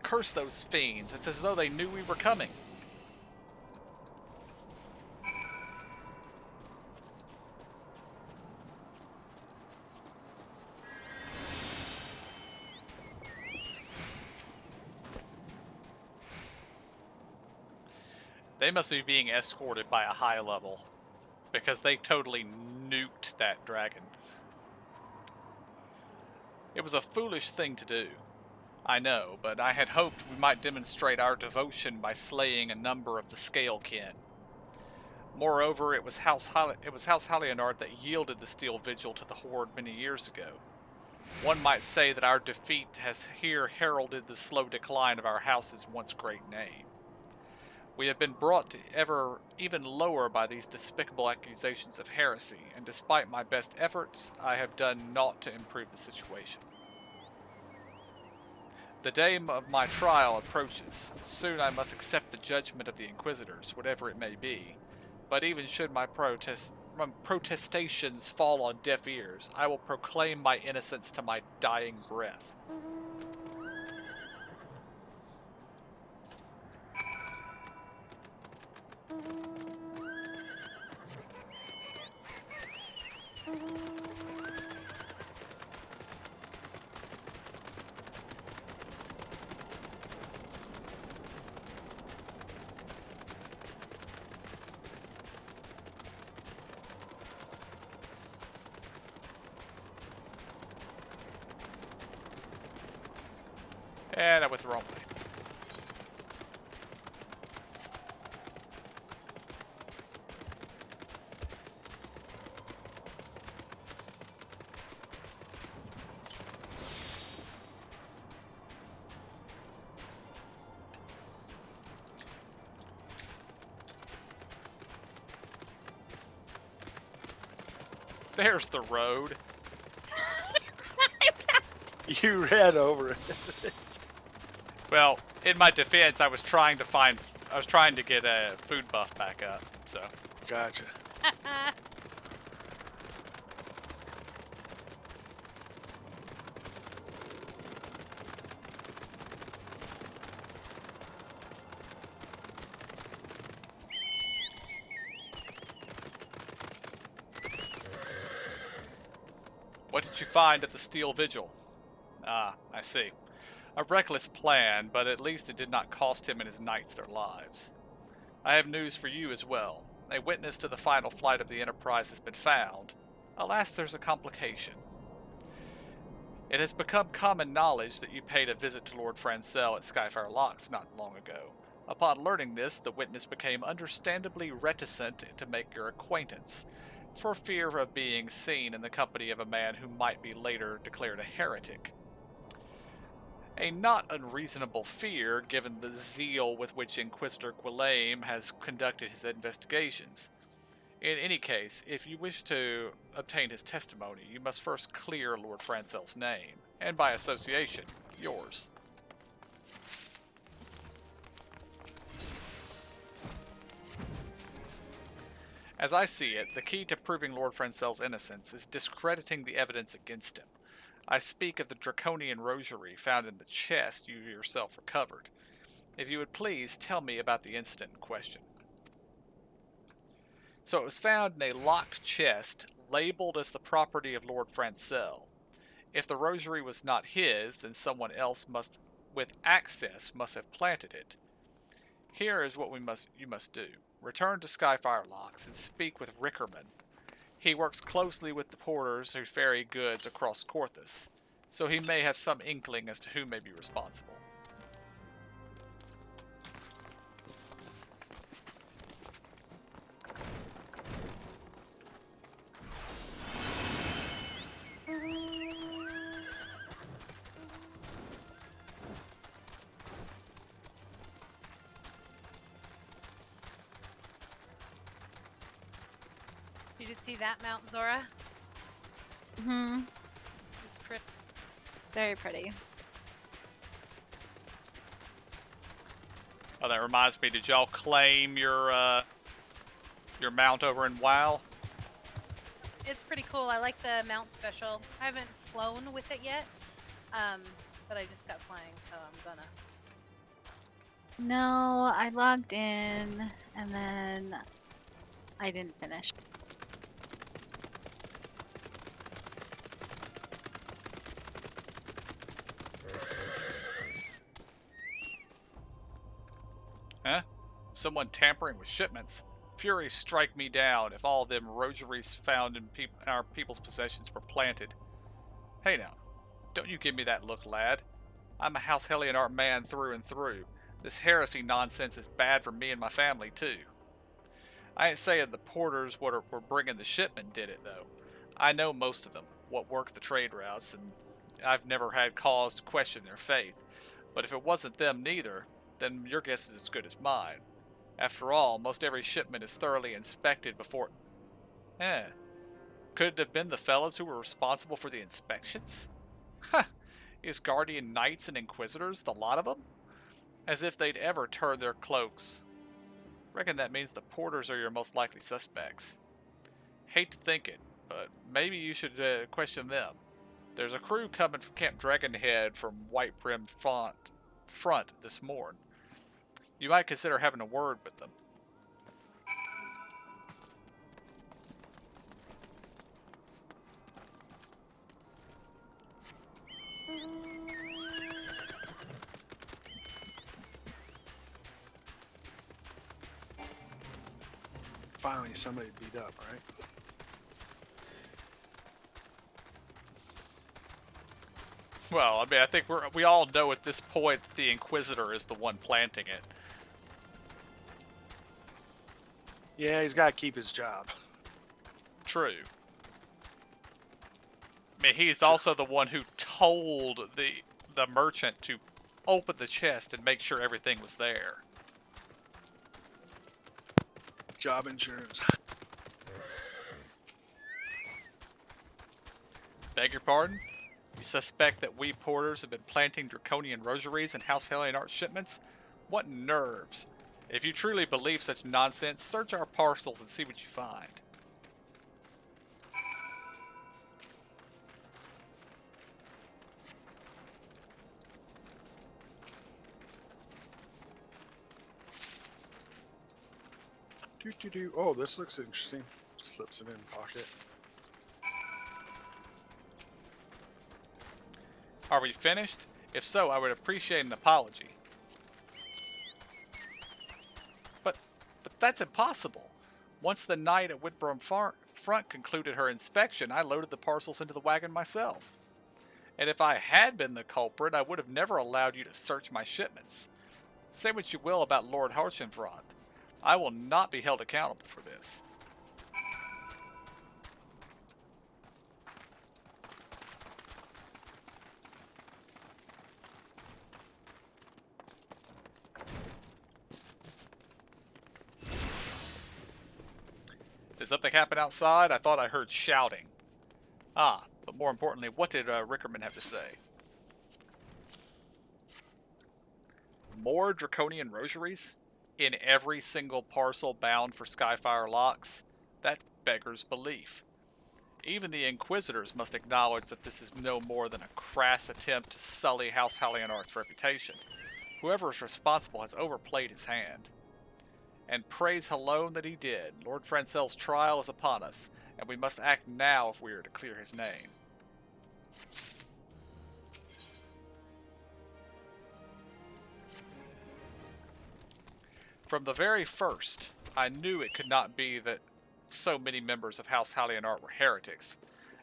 Curse those fiends. It's as though they knew we were coming. They must be being escorted by a high level, because they totally nuked that dragon. It was a foolish thing to do, I know, but I had hoped we might demonstrate our devotion by slaying a number of the Scalekin. Moreover, it was House Halionard that yielded the Steel Vigil to the Horde many years ago. One might say that our defeat has here heralded the slow decline of our house's once great name. We have been brought to even lower by these despicable accusations of heresy, and despite my best efforts, I have done naught to improve the situation. The day of my trial approaches. Soon I must accept the judgment of the Inquisitors, whatever it may be. But even should my protestations fall on deaf ears, I will proclaim my innocence to my dying breath. And I went the wrong way. There's the road. You ran over it. Well, in my defense, I was trying to get a food buff back up, so. Gotcha. What did you find at the Steel Vigil? Ah, I see. A reckless plan, but at least it did not cost him and his knights their lives. I have news for you as well. A witness to the final flight of the Enterprise has been found. Alas, there's a complication. It has become common knowledge that you paid a visit to Lord Francel at Skyfire Locks not long ago. Upon learning this, the witness became understandably reticent to make your acquaintance, for fear of being seen in the company of a man who might be later declared a heretic. A not unreasonable fear, given the zeal with which Inquisitor Guillaume has conducted his investigations. In any case, if you wish to obtain his testimony, you must first clear Lord Francel's name, and by association, yours. As I see it, the key to proving Lord Francel's innocence is discrediting the evidence against him. I speak of the draconian rosary found in the chest you yourself recovered. If you would please tell me about the incident in question. So it was found in a locked chest, labeled as the property of Lord Francel. If the rosary was not his, then someone else with access must have planted it. Here is what you must do. Return to Skyfire Locks and speak with Rickerman. He works closely with the porters who ferry goods across Corthus, so he may have some inkling as to who may be responsible. just see that Mount Zora? Hmm. It's pretty. Very pretty. Oh, that reminds me. Did y'all claim your mount over in WoW? It's pretty cool. I like the mount special. I haven't flown with it yet, but I just got flying, so I'm gonna. No, I logged in and then I didn't finish. Huh? Someone tampering with shipments. Fury strike me down if all them rosaries found in our people's possessions were planted. Hey now, don't you give me that look, lad. I'm a House Helionart man through and through. This heresy nonsense is bad for me and my family, too. I ain't saying the porters were bringing the shipment did it, though. I know most of them, what works the trade routes, and I've never had cause to question their faith. But if it wasn't them neither, then your guess is as good as mine. After all, most every shipment is thoroughly inspected before... Could it have been the fellas who were responsible for the inspections? Huh! Is Guardian Knights and Inquisitors, the lot of them? As if they'd ever turn their cloaks. Reckon that means the porters are your most likely suspects. Hate to think it, but maybe you should question them. There's a crew coming from Camp Dragonhead from White Brim front this morn. You might consider having a word with them. Finally, somebody beat up, right? Well, I mean, I think we all know at this point that the Inquisitor is the one planting it. Yeah, he's got to keep his job. True. I mean, he's also the one who told the merchant to open the chest and make sure everything was there. Job insurance. Beg your pardon? You suspect that we porters have been planting draconian rosaries in House Helionart shipments? What nerves! If you truly believe such nonsense, search our parcels and see what you find. Oh, this looks interesting. Slips it in pocket. Are we finished? If so, I would appreciate an apology. But that's impossible. Once the knight at Whitborough front concluded her inspection, I loaded the parcels into the wagon myself. And if I had been the culprit, I would have never allowed you to search my shipments. Say what you will about Lord Harchenfront. I will not be held accountable for this. Did something happen outside? I thought I heard shouting. Ah, but more importantly, what did Rickerman have to say? More draconian rosaries? In every single parcel bound for Skyfire locks? That beggars belief. Even the Inquisitors must acknowledge that this is no more than a crass attempt to sully House Helionart's reputation. Whoever is responsible has overplayed his hand. And praise alone that he did. Lord Francel's trial is upon us, and we must act now if we are to clear his name. From the very first, I knew it could not be that so many members of House Helionart were heretics.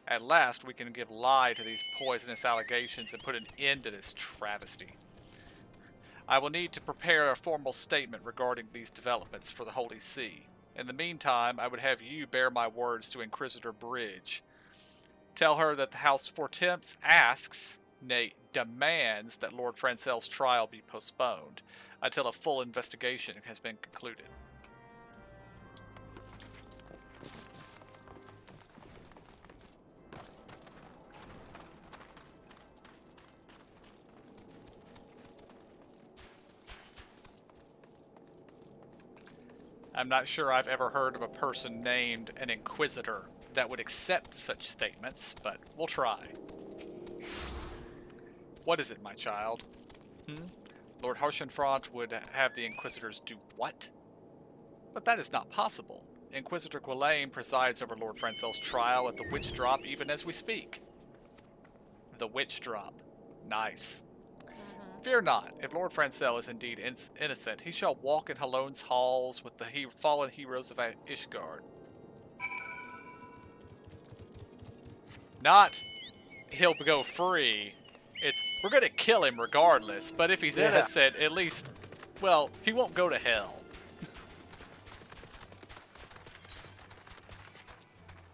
At last, we can give lie to these poisonous allegations and put an end to this travesty. I will need to prepare a formal statement regarding these developments for the Holy See. In the meantime, I would have you bear my words to Inquisitor Bridge. Tell her that the House Fortemps asks, nay, demands that Lord Francel's trial be postponed until a full investigation has been concluded. I'm not sure I've ever heard of a person named an Inquisitor that would accept such statements, but we'll try. What is it, my child? Lord Harshenfront would have the Inquisitors do what? But that is not possible. Inquisitor Gwylane presides over Lord Francel's trial at the Witch Drop even as we speak. The Witch Drop. Nice. Fear not, if Lord Francel is indeed innocent, he shall walk in Halone's halls with the fallen heroes of Ishgard. Not, he'll go free. It's, we're gonna kill him regardless, but if he's innocent, at least, well, he won't go to hell.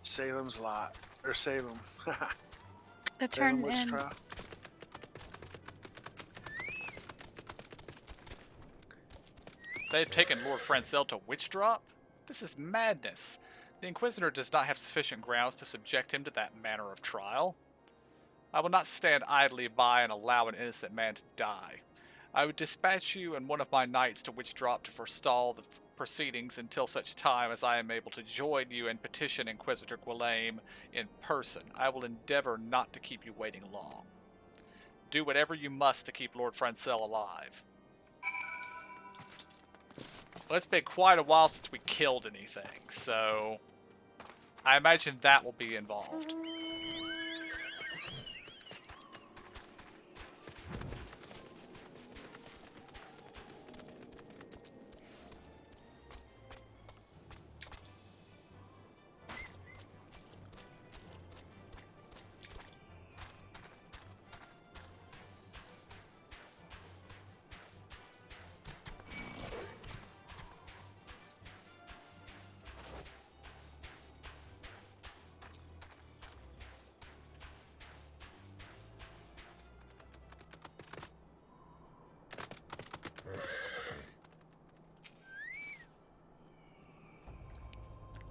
Salem's Lot. Or Salem. The Salem turn Witch in. Trial. They've taken Lord Francel to Witch Drop? This is madness. The Inquisitor does not have sufficient grounds to subject him to that manner of trial. I will not stand idly by and allow an innocent man to die. I would dispatch you and one of my knights to Witch Drop to forestall the proceedings until such time as I am able to join you and petition Inquisitor Gwylane in person. I will endeavor not to keep you waiting long. Do whatever you must to keep Lord Francel alive. Well, it's been quite a while since we killed anything, so I imagine that will be involved.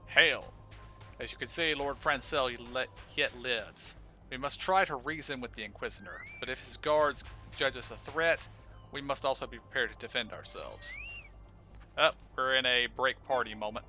Hail! As you can see, Lord Francel yet lives. We must try to reason with the Inquisitor, but if his guards judge us a threat, we must also be prepared to defend ourselves. Oh, we're in a break party moment.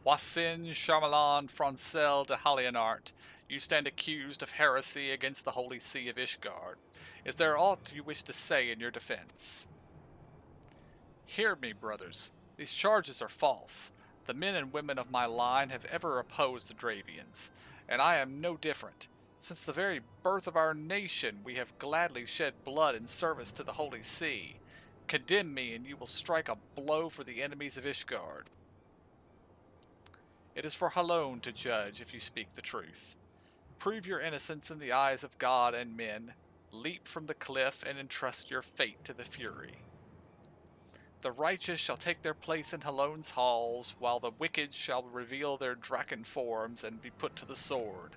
Wassin Sharmalan Francel de Halienart, you stand accused of heresy against the Holy See of Ishgard. Is there aught you wish to say in your defense? Hear me, brothers. These charges are false. The men and women of my line have ever opposed the Dravians, and I am no different. Since the very birth of our nation, we have gladly shed blood in service to the Holy See. Condemn me, and you will strike a blow for the enemies of Ishgard. It is for Halone to judge if you speak the truth. Prove your innocence in the eyes of God and men. Leap from the cliff and entrust your fate to the Fury. The righteous shall take their place in Halone's halls, while the wicked shall reveal their draken forms and be put to the sword.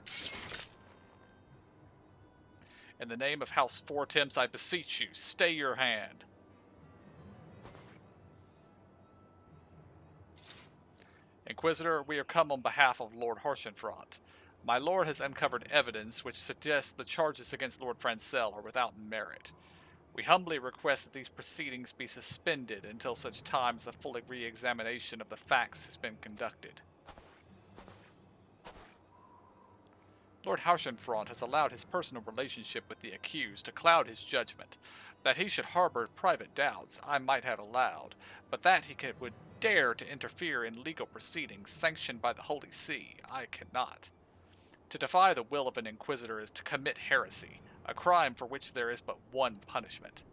In the name of House Fortemps, I beseech you, stay your hand. Inquisitor, we are come on behalf of Lord Harshenfront. My lord has uncovered evidence which suggests the charges against Lord Francel are without merit. We humbly request that these proceedings be suspended until such time as a full re-examination of the facts has been conducted. Lord Harshenfront has allowed his personal relationship with the accused to cloud his judgment. That he should harbor private doubts, I might have allowed, but that he would dare to interfere in legal proceedings sanctioned by the Holy See, I cannot. To defy the will of an Inquisitor is to commit heresy, a crime for which there is but one punishment.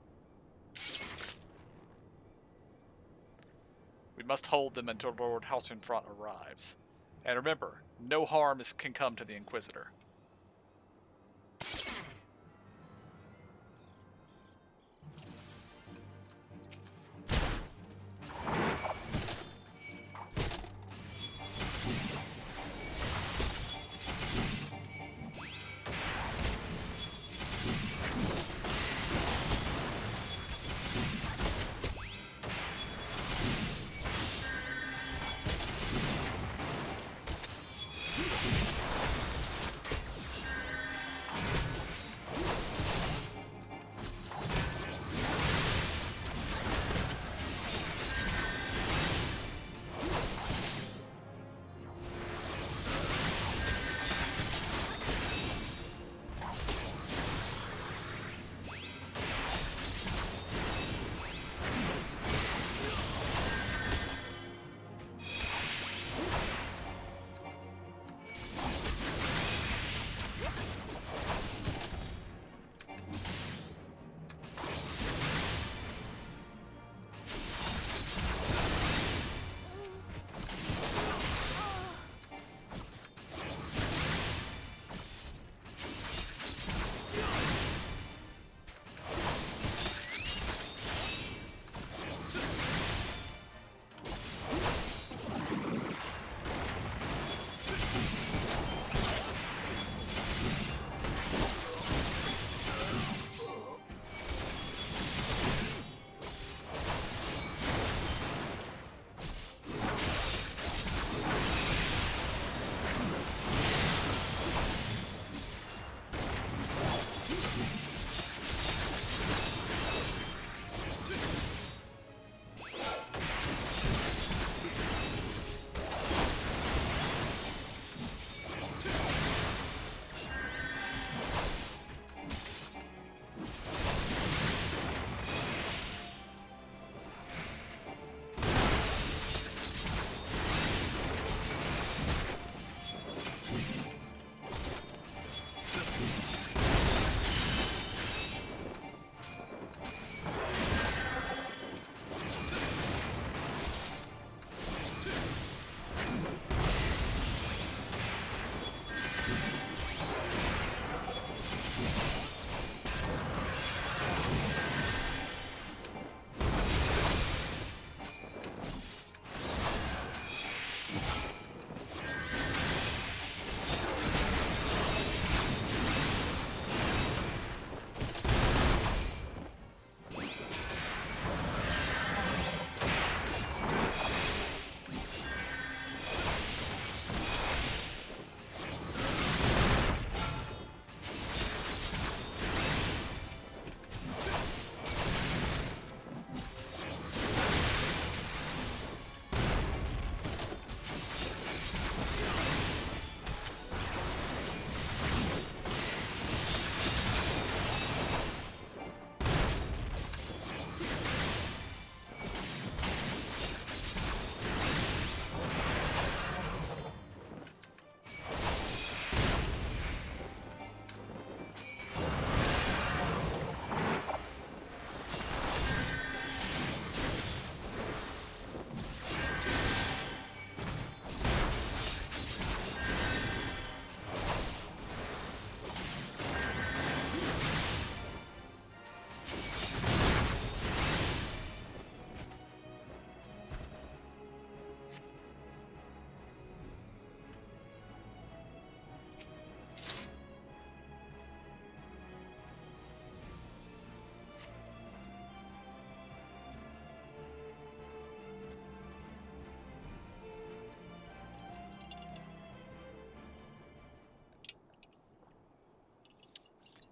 We must hold them until Lord Harshenfront arrives. And remember, no harm can come to the Inquisitor.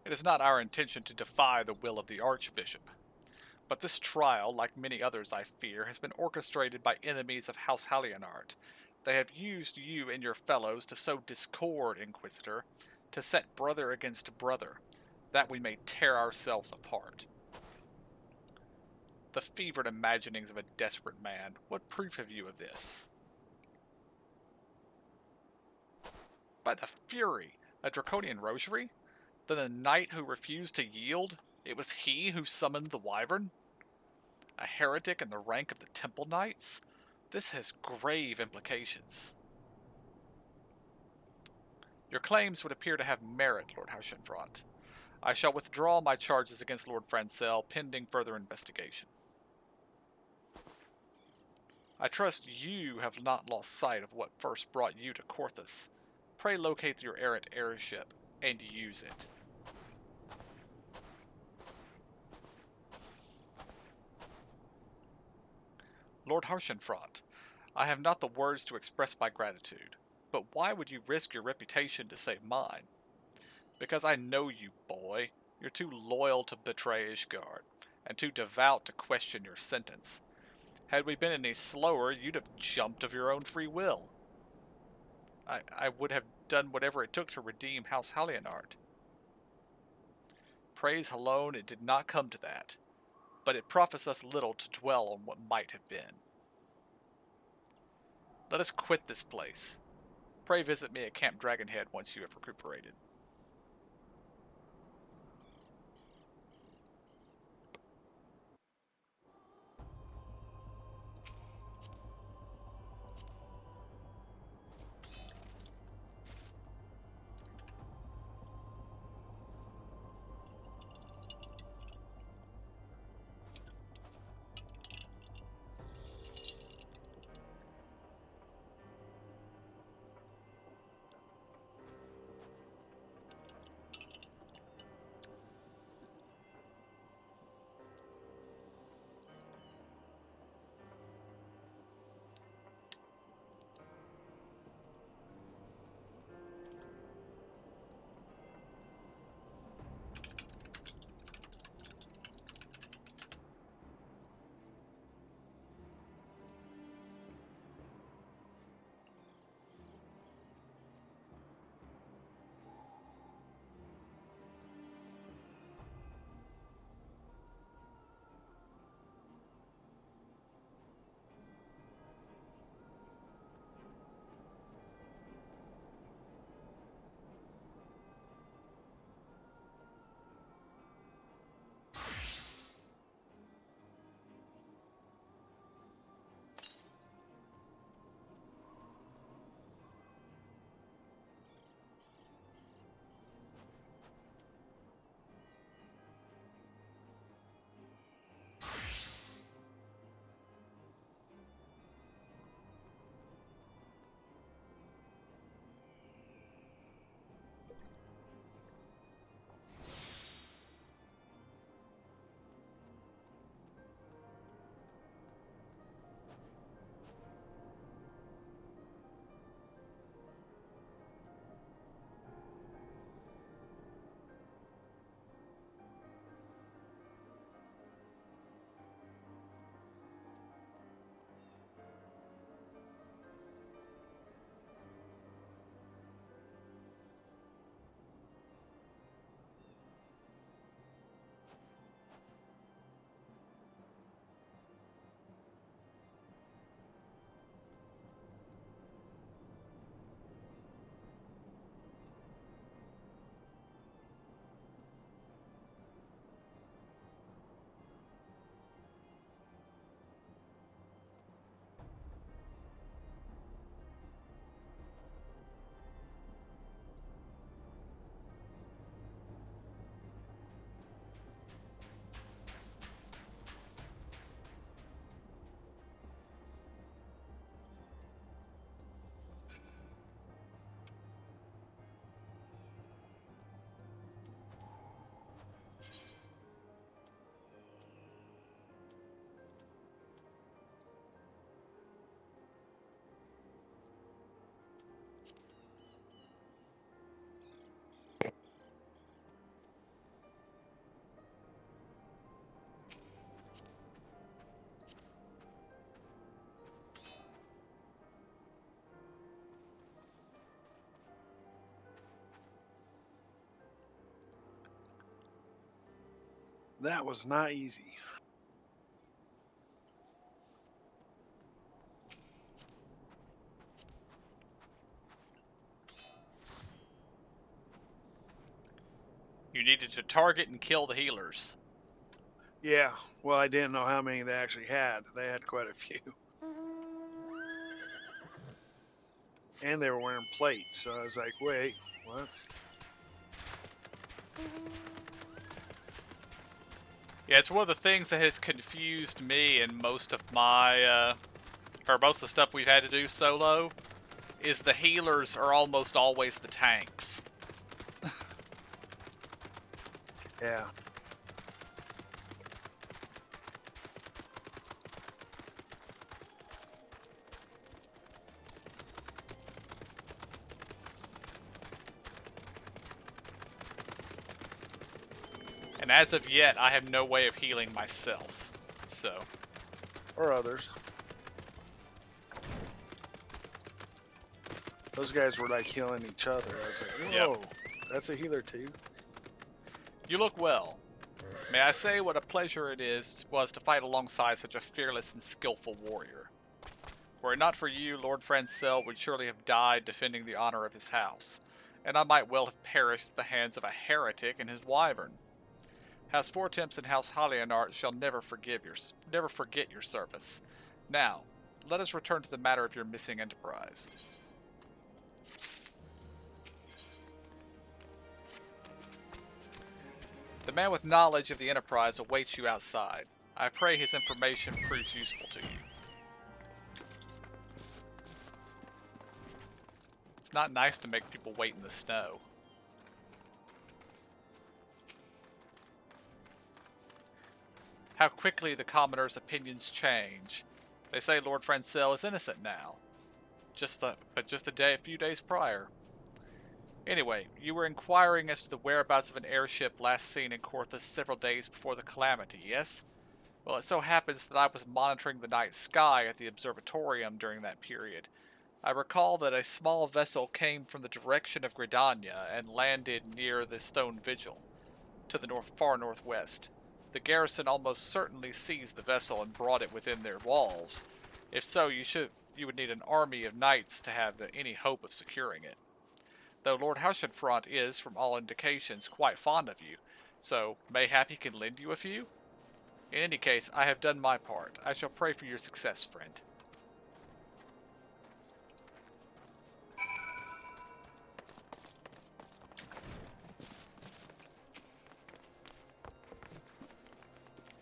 It is not our intention to defy the will of the Archbishop. But this trial, like many others I fear, has been orchestrated by enemies of House Hallionart. They have used you and your fellows to sow discord, Inquisitor, to set brother against brother, that we may tear ourselves apart. The fevered imaginings of a desperate man. What proof have you of this? By the Fury, a draconian rosary? Then the knight who refused to yield, it was he who summoned the wyvern? A heretic in the rank of the Temple Knights? This has grave implications. Your claims would appear to have merit, Lord Haushenfront. I shall withdraw my charges against Lord Francel pending further investigation. I trust you have not lost sight of what first brought you to Corthus. Pray locate your errant airship and use it. Lord Harshenfront, I have not the words to express my gratitude, but why would you risk your reputation to save mine? Because I know you, boy. You're too loyal to betray Ishgard, and too devout to question your sentence. Had we been any slower, you'd have jumped of your own free will. I would have done whatever it took to redeem House Hallionart. Praise Halone, it did not come to that, but it profits us little to dwell on what might have been. Let us quit this place. Pray visit me at Camp Dragonhead once you have recuperated. That was not easy. You needed to target and kill the healers. Yeah, well, I didn't know how many they actually had. They had quite a few. And they were wearing plates, so I was like, wait, what? Yeah, it's one of the things that has confused me in most of my, or most of the stuff we've had to do solo, is the healers are almost always the tanks. Yeah. And as of yet, I have no way of healing myself. So, Or others. Those guys were like healing each other. I was like, whoa, Yep. that's a healer too. you look well. May I say what a pleasure was to fight alongside such a fearless and skillful warrior. Were it not for you, Lord Francel would surely have died defending the honor of his house, and I might well have perished at the hands of a heretic and his wyvern. House Fortemps and House Halianart shall never forget your service. Now, let us return to the matter of your missing enterprise. The man with knowledge of the enterprise awaits you outside. I pray his information proves useful to you. It's not nice to make people wait in the snow. How quickly the commoner's opinions change. They say Lord Francel is innocent now. But just a few days prior. Anyway, you were inquiring as to the whereabouts of an airship last seen in Corthus several days before the calamity, yes? Well, it so happens that I was monitoring the night sky at the observatorium during that period. I recall that a small vessel came from the direction of Gridania and landed near the Stone Vigil, to the far northwest. The garrison almost certainly seized the vessel and brought it within their walls. If so, you would need an army of knights to have any hope of securing it. Though Lord Haushenfront is, from all indications, quite fond of you, so mayhap he can lend you a few? In any case, I have done my part. I shall pray for your success, friend.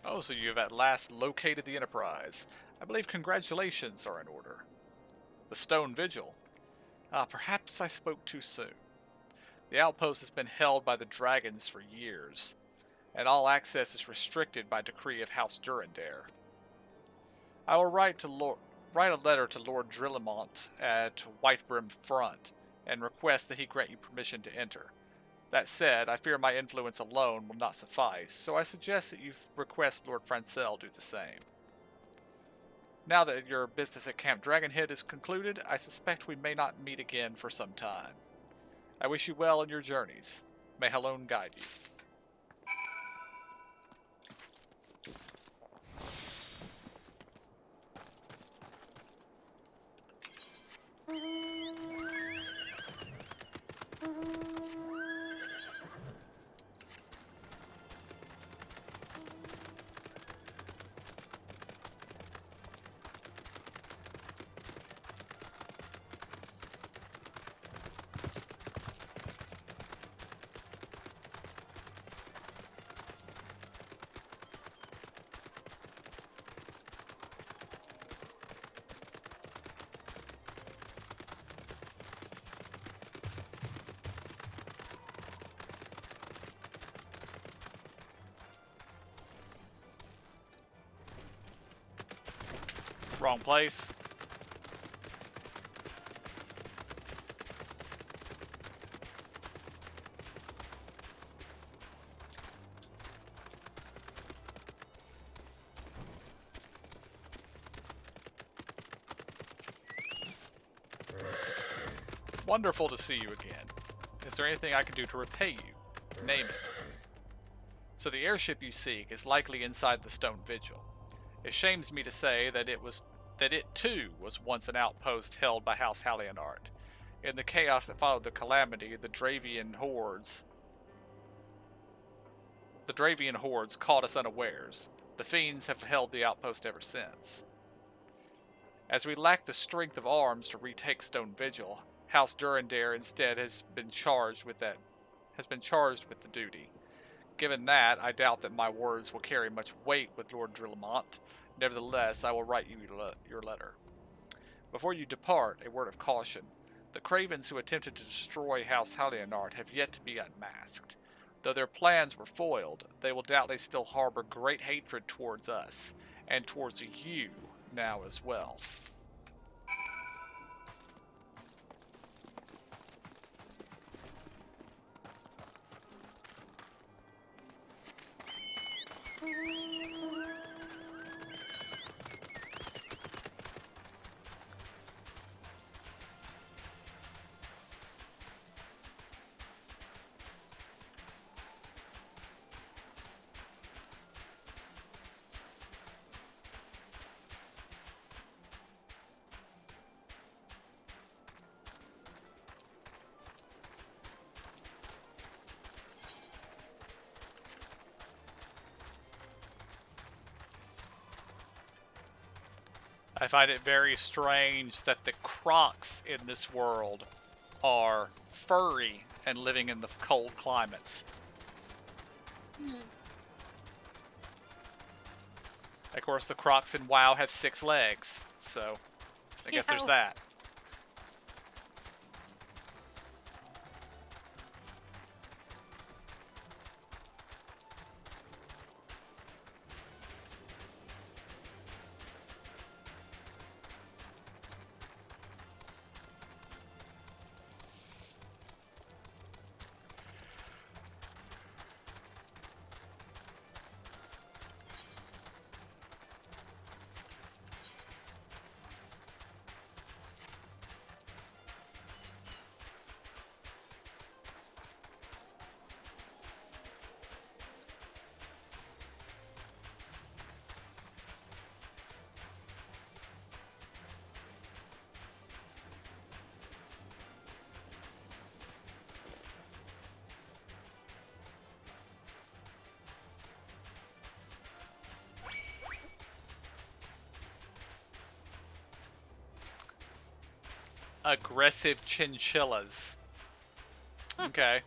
Oh, so you have at last located the Enterprise. I believe congratulations are in order. The Stone Vigil. Ah, perhaps I spoke too soon. The outpost has been held by the dragons for years, and all access is restricted by decree of House Durandare. I will write a letter to Lord Drillimont at Whitebrim Front, and request that he grant you permission to enter. That said, I fear my influence alone will not suffice, so I suggest that you request Lord Francel do the same. Now that your business at Camp Dragonhead is concluded, I suspect we may not meet again for some time. I wish you well in your journeys. May Halone guide you. Wrong place. Wonderful to see you again. Is there anything I can do to repay you? Name it. So the airship you seek is likely inside the Stone Vigil. It shames me to say that it too was once an outpost held by House Hallionart. In the chaos that followed the calamity, the Dravian hordes caught us unawares. The fiends have held the outpost ever since. As we lack the strength of arms to retake Stone Vigil, House Durandare instead has been charged with the duty. Given that, I doubt that my words will carry much weight with Lord Drillamont. Nevertheless, I will write you your letter. Before you depart, a word of caution. The cravens who attempted to destroy House Hallionart have yet to be unmasked. Though their plans were foiled, they will doubtless still harbor great hatred towards us, and towards you now as well. I find it very strange that the crocs in this world are furry and living in the cold climates. Of course, the crocs in WoW have 6 legs, so I guess there's that. Aggressive chinchillas. Okay.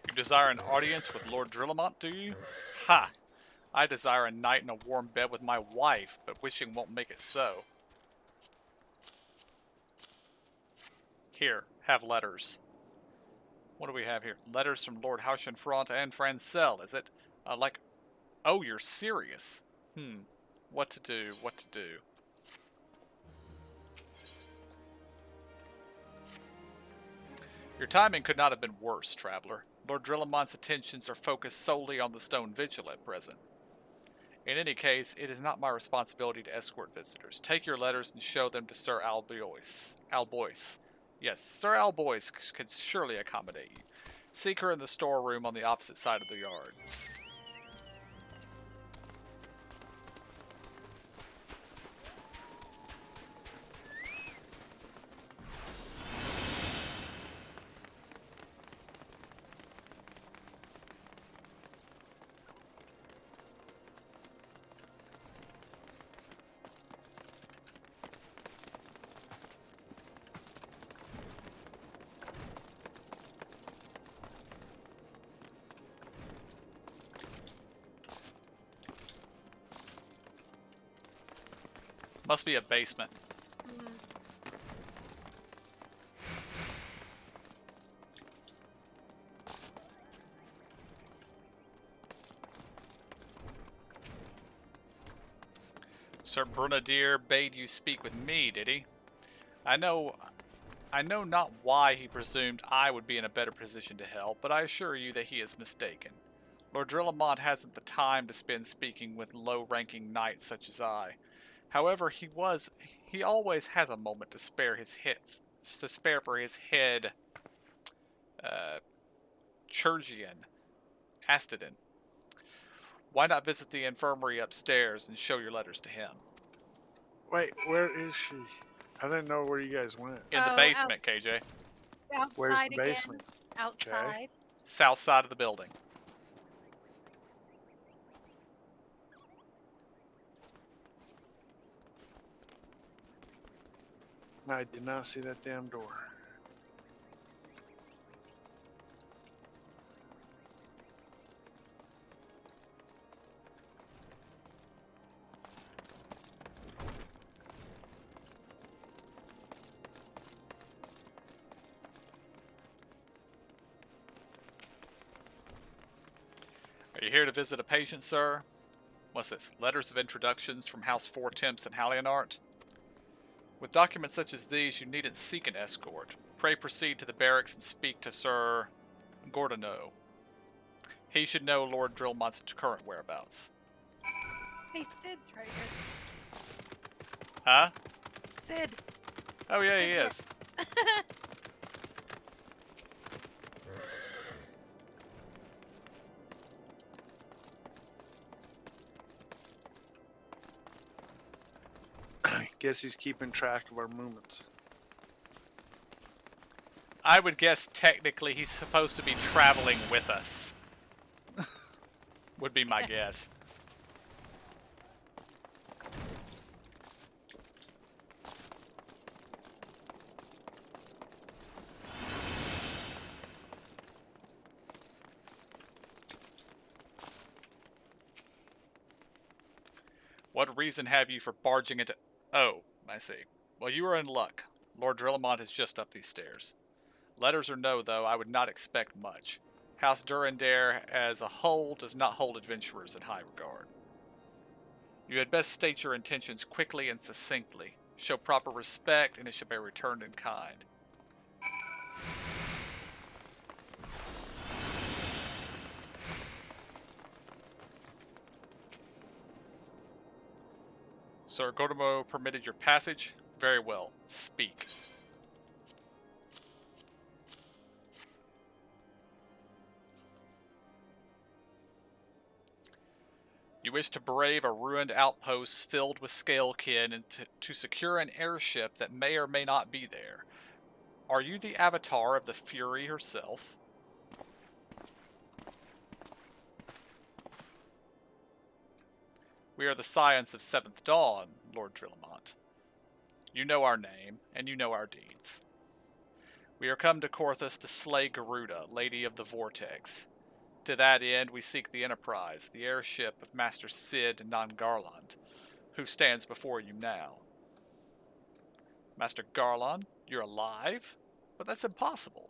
You desire an audience with Lord Drillamont, do you? Ha! I desire a night in a warm bed with my wife, but wishing won't make it so. Here, have letters. What do we have here? Letters from Lord Haushenfront and Francel, is it? Oh, you're serious. What to do, what to do. Your timing could not have been worse, traveler. Lord Drillamont's attentions are focused solely on the Stone Vigil at present. In any case, it is not my responsibility to escort visitors. Take your letters and show them to Sir Albois. Yes, Sir Albois can surely accommodate you. Seek her in the storeroom on the opposite side of the yard. Must be a basement. Sir Brunadier bade you speak with me, did he? I know not why he presumed I would be in a better position to help, but I assure you that he is mistaken. Lord Drillamont hasn't the time to spend speaking with low-ranking knights such as I. However, he always has a moment to spare for his head, uh, Chirurgian, Astidon. Why not visit the infirmary upstairs and show your letters to him? Wait, where is she? I didn't know where you guys went. In the Oh, basement, KJ. Where's outside the basement? again. Outside. South side of the building. I did not see that damn door. Are you here to visit a patient, sir? What's this? Letters of introductions from House Four Temps and Hallionart? With documents such as these, you needn't seek an escort. Pray proceed to the barracks and speak to Sir Gordono. He should know Lord Drillmont's current whereabouts. Hey, Sid's right here. Huh? Sid. Oh yeah, he is. Guess he's keeping track of our movements. I would guess technically he's supposed to be traveling with us. Would be my guess. What reason have you for barging into... Oh, I see. Well, you are in luck. Lord Drillamont is just up these stairs. Letters or no, though, I would not expect much. House Durandare as a whole does not hold adventurers in high regard. You had best state your intentions quickly and succinctly. Show proper respect, and it shall be returned in kind. Sir Gordomo permitted your passage? Very well. Speak. You wish to brave a ruined outpost filled with scalekin and to secure an airship that may or may not be there. Are you the avatar of the Fury herself? We are the Scions of Seventh Dawn, Lord Drillamont. You know our name, and you know our deeds. We are come to Korthus to slay Garuda, Lady of the Vortex. To that end, we seek the Enterprise, the airship of Master Cid Non-Garland, who stands before you now. Master Garland, you're alive? But that's impossible.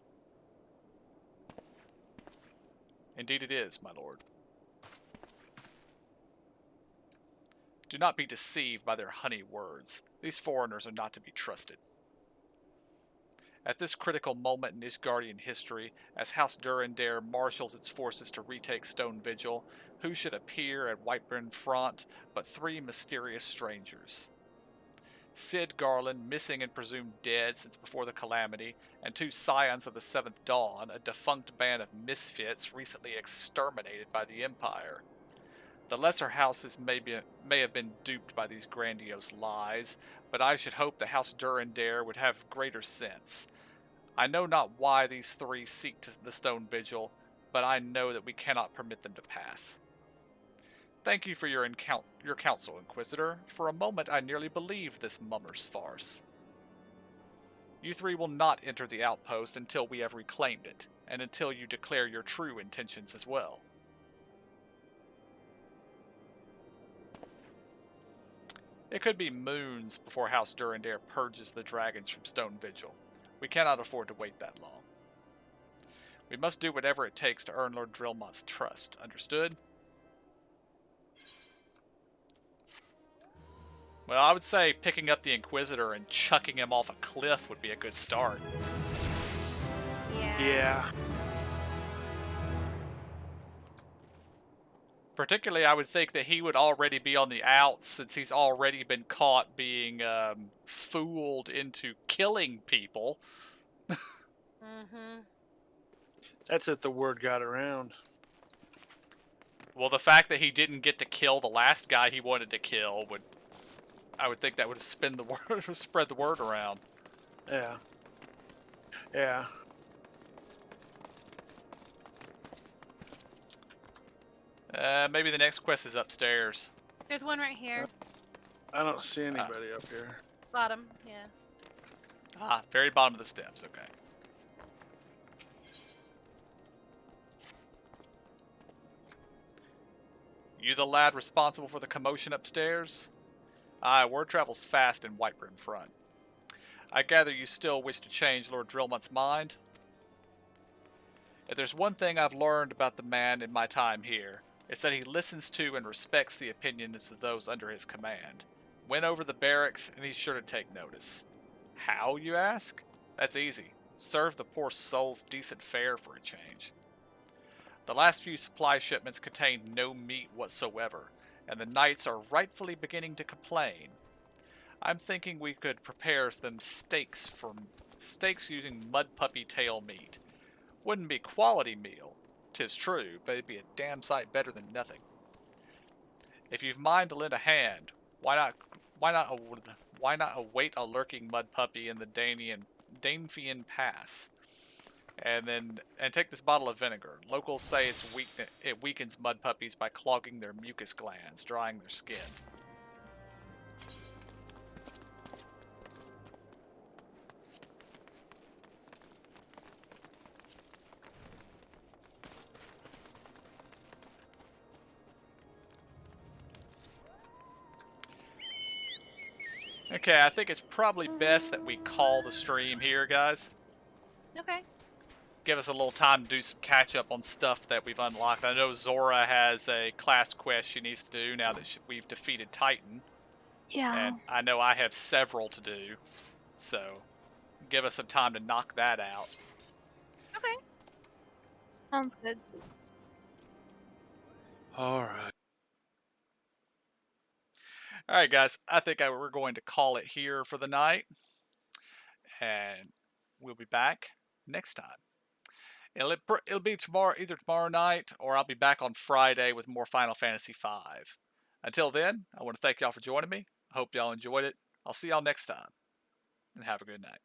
Indeed it is, my lord. Do not be deceived by their honey words. These foreigners are not to be trusted. At this critical moment in Ishgardian history, as House Durandare marshals its forces to retake Stone Vigil, who should appear at Whiteburn Front but three mysterious strangers? Cid Garland, missing and presumed dead since before the Calamity, and two Scions of the Seventh Dawn, a defunct band of misfits recently exterminated by the Empire. The lesser houses may have been duped by these grandiose lies, but I should hope the House Durandare would have greater sense. I know not why these three seek the Stone Vigil, but I know that we cannot permit them to pass. Thank you for your counsel, Inquisitor. For a moment I nearly believed this mummer's farce. You three will not enter the outpost until we have reclaimed it, and until you declare your true intentions as well. It could be moons before House Durandare purges the dragons from Stone Vigil. We cannot afford to wait that long. We must do whatever it takes to earn Lord Drillmont's trust. Understood? Well, I would say picking up the Inquisitor and chucking him off a cliff would be a good start. Yeah. Yeah. Particularly, I would think that he would already be on the outs since he's already been caught being fooled into killing people. Mm-hmm. That's if the word got around. Well, the fact that he didn't get to kill the last guy he wanted to kill would, I would think that would spin the word, spread the word around. Yeah. Yeah. Maybe the next quest is upstairs. There's one right here. I don't see anybody up here. Bottom, yeah. Ah, very bottom of the steps, okay. You the lad responsible for the commotion upstairs? Aye, word travels fast in Whiteburn Front. I gather you still wish to change Lord Drillmont's mind? If there's one thing I've learned about the man in my time here, it's that he listens to and respects the opinions of those under his command. Went over the barracks, and he's sure to take notice. How, you ask? That's easy. Serve the poor souls decent fare for a change. The last few supply shipments contained no meat whatsoever, and the knights are rightfully beginning to complain. I'm thinking we could prepare them steaks using mud puppy tail meat. Wouldn't be quality meal, 'tis true, but it'd be a damn sight better than nothing. If you've mind to lend a hand, why not await a lurking mud puppy in the Danefian Pass? And take this bottle of vinegar. Locals say it weakens mud puppies by clogging their mucus glands, drying their skin. Okay, I think it's probably best that we call the stream here, guys. Okay. Give us a little time to do some catch up on stuff that we've unlocked. I know Zora has a class quest she needs to do now that we've defeated Titan. Yeah. And I know I have several to do. So, give us some time to knock that out. Okay. Sounds good. Alright. Alright, guys. I think we're going to call it here for the night. And we'll be back next time. It'll be either tomorrow night, or I'll be back on Friday with more Final Fantasy V. Until then, I want to thank y'all for joining me. I hope y'all enjoyed it. I'll see y'all next time, and have a good night.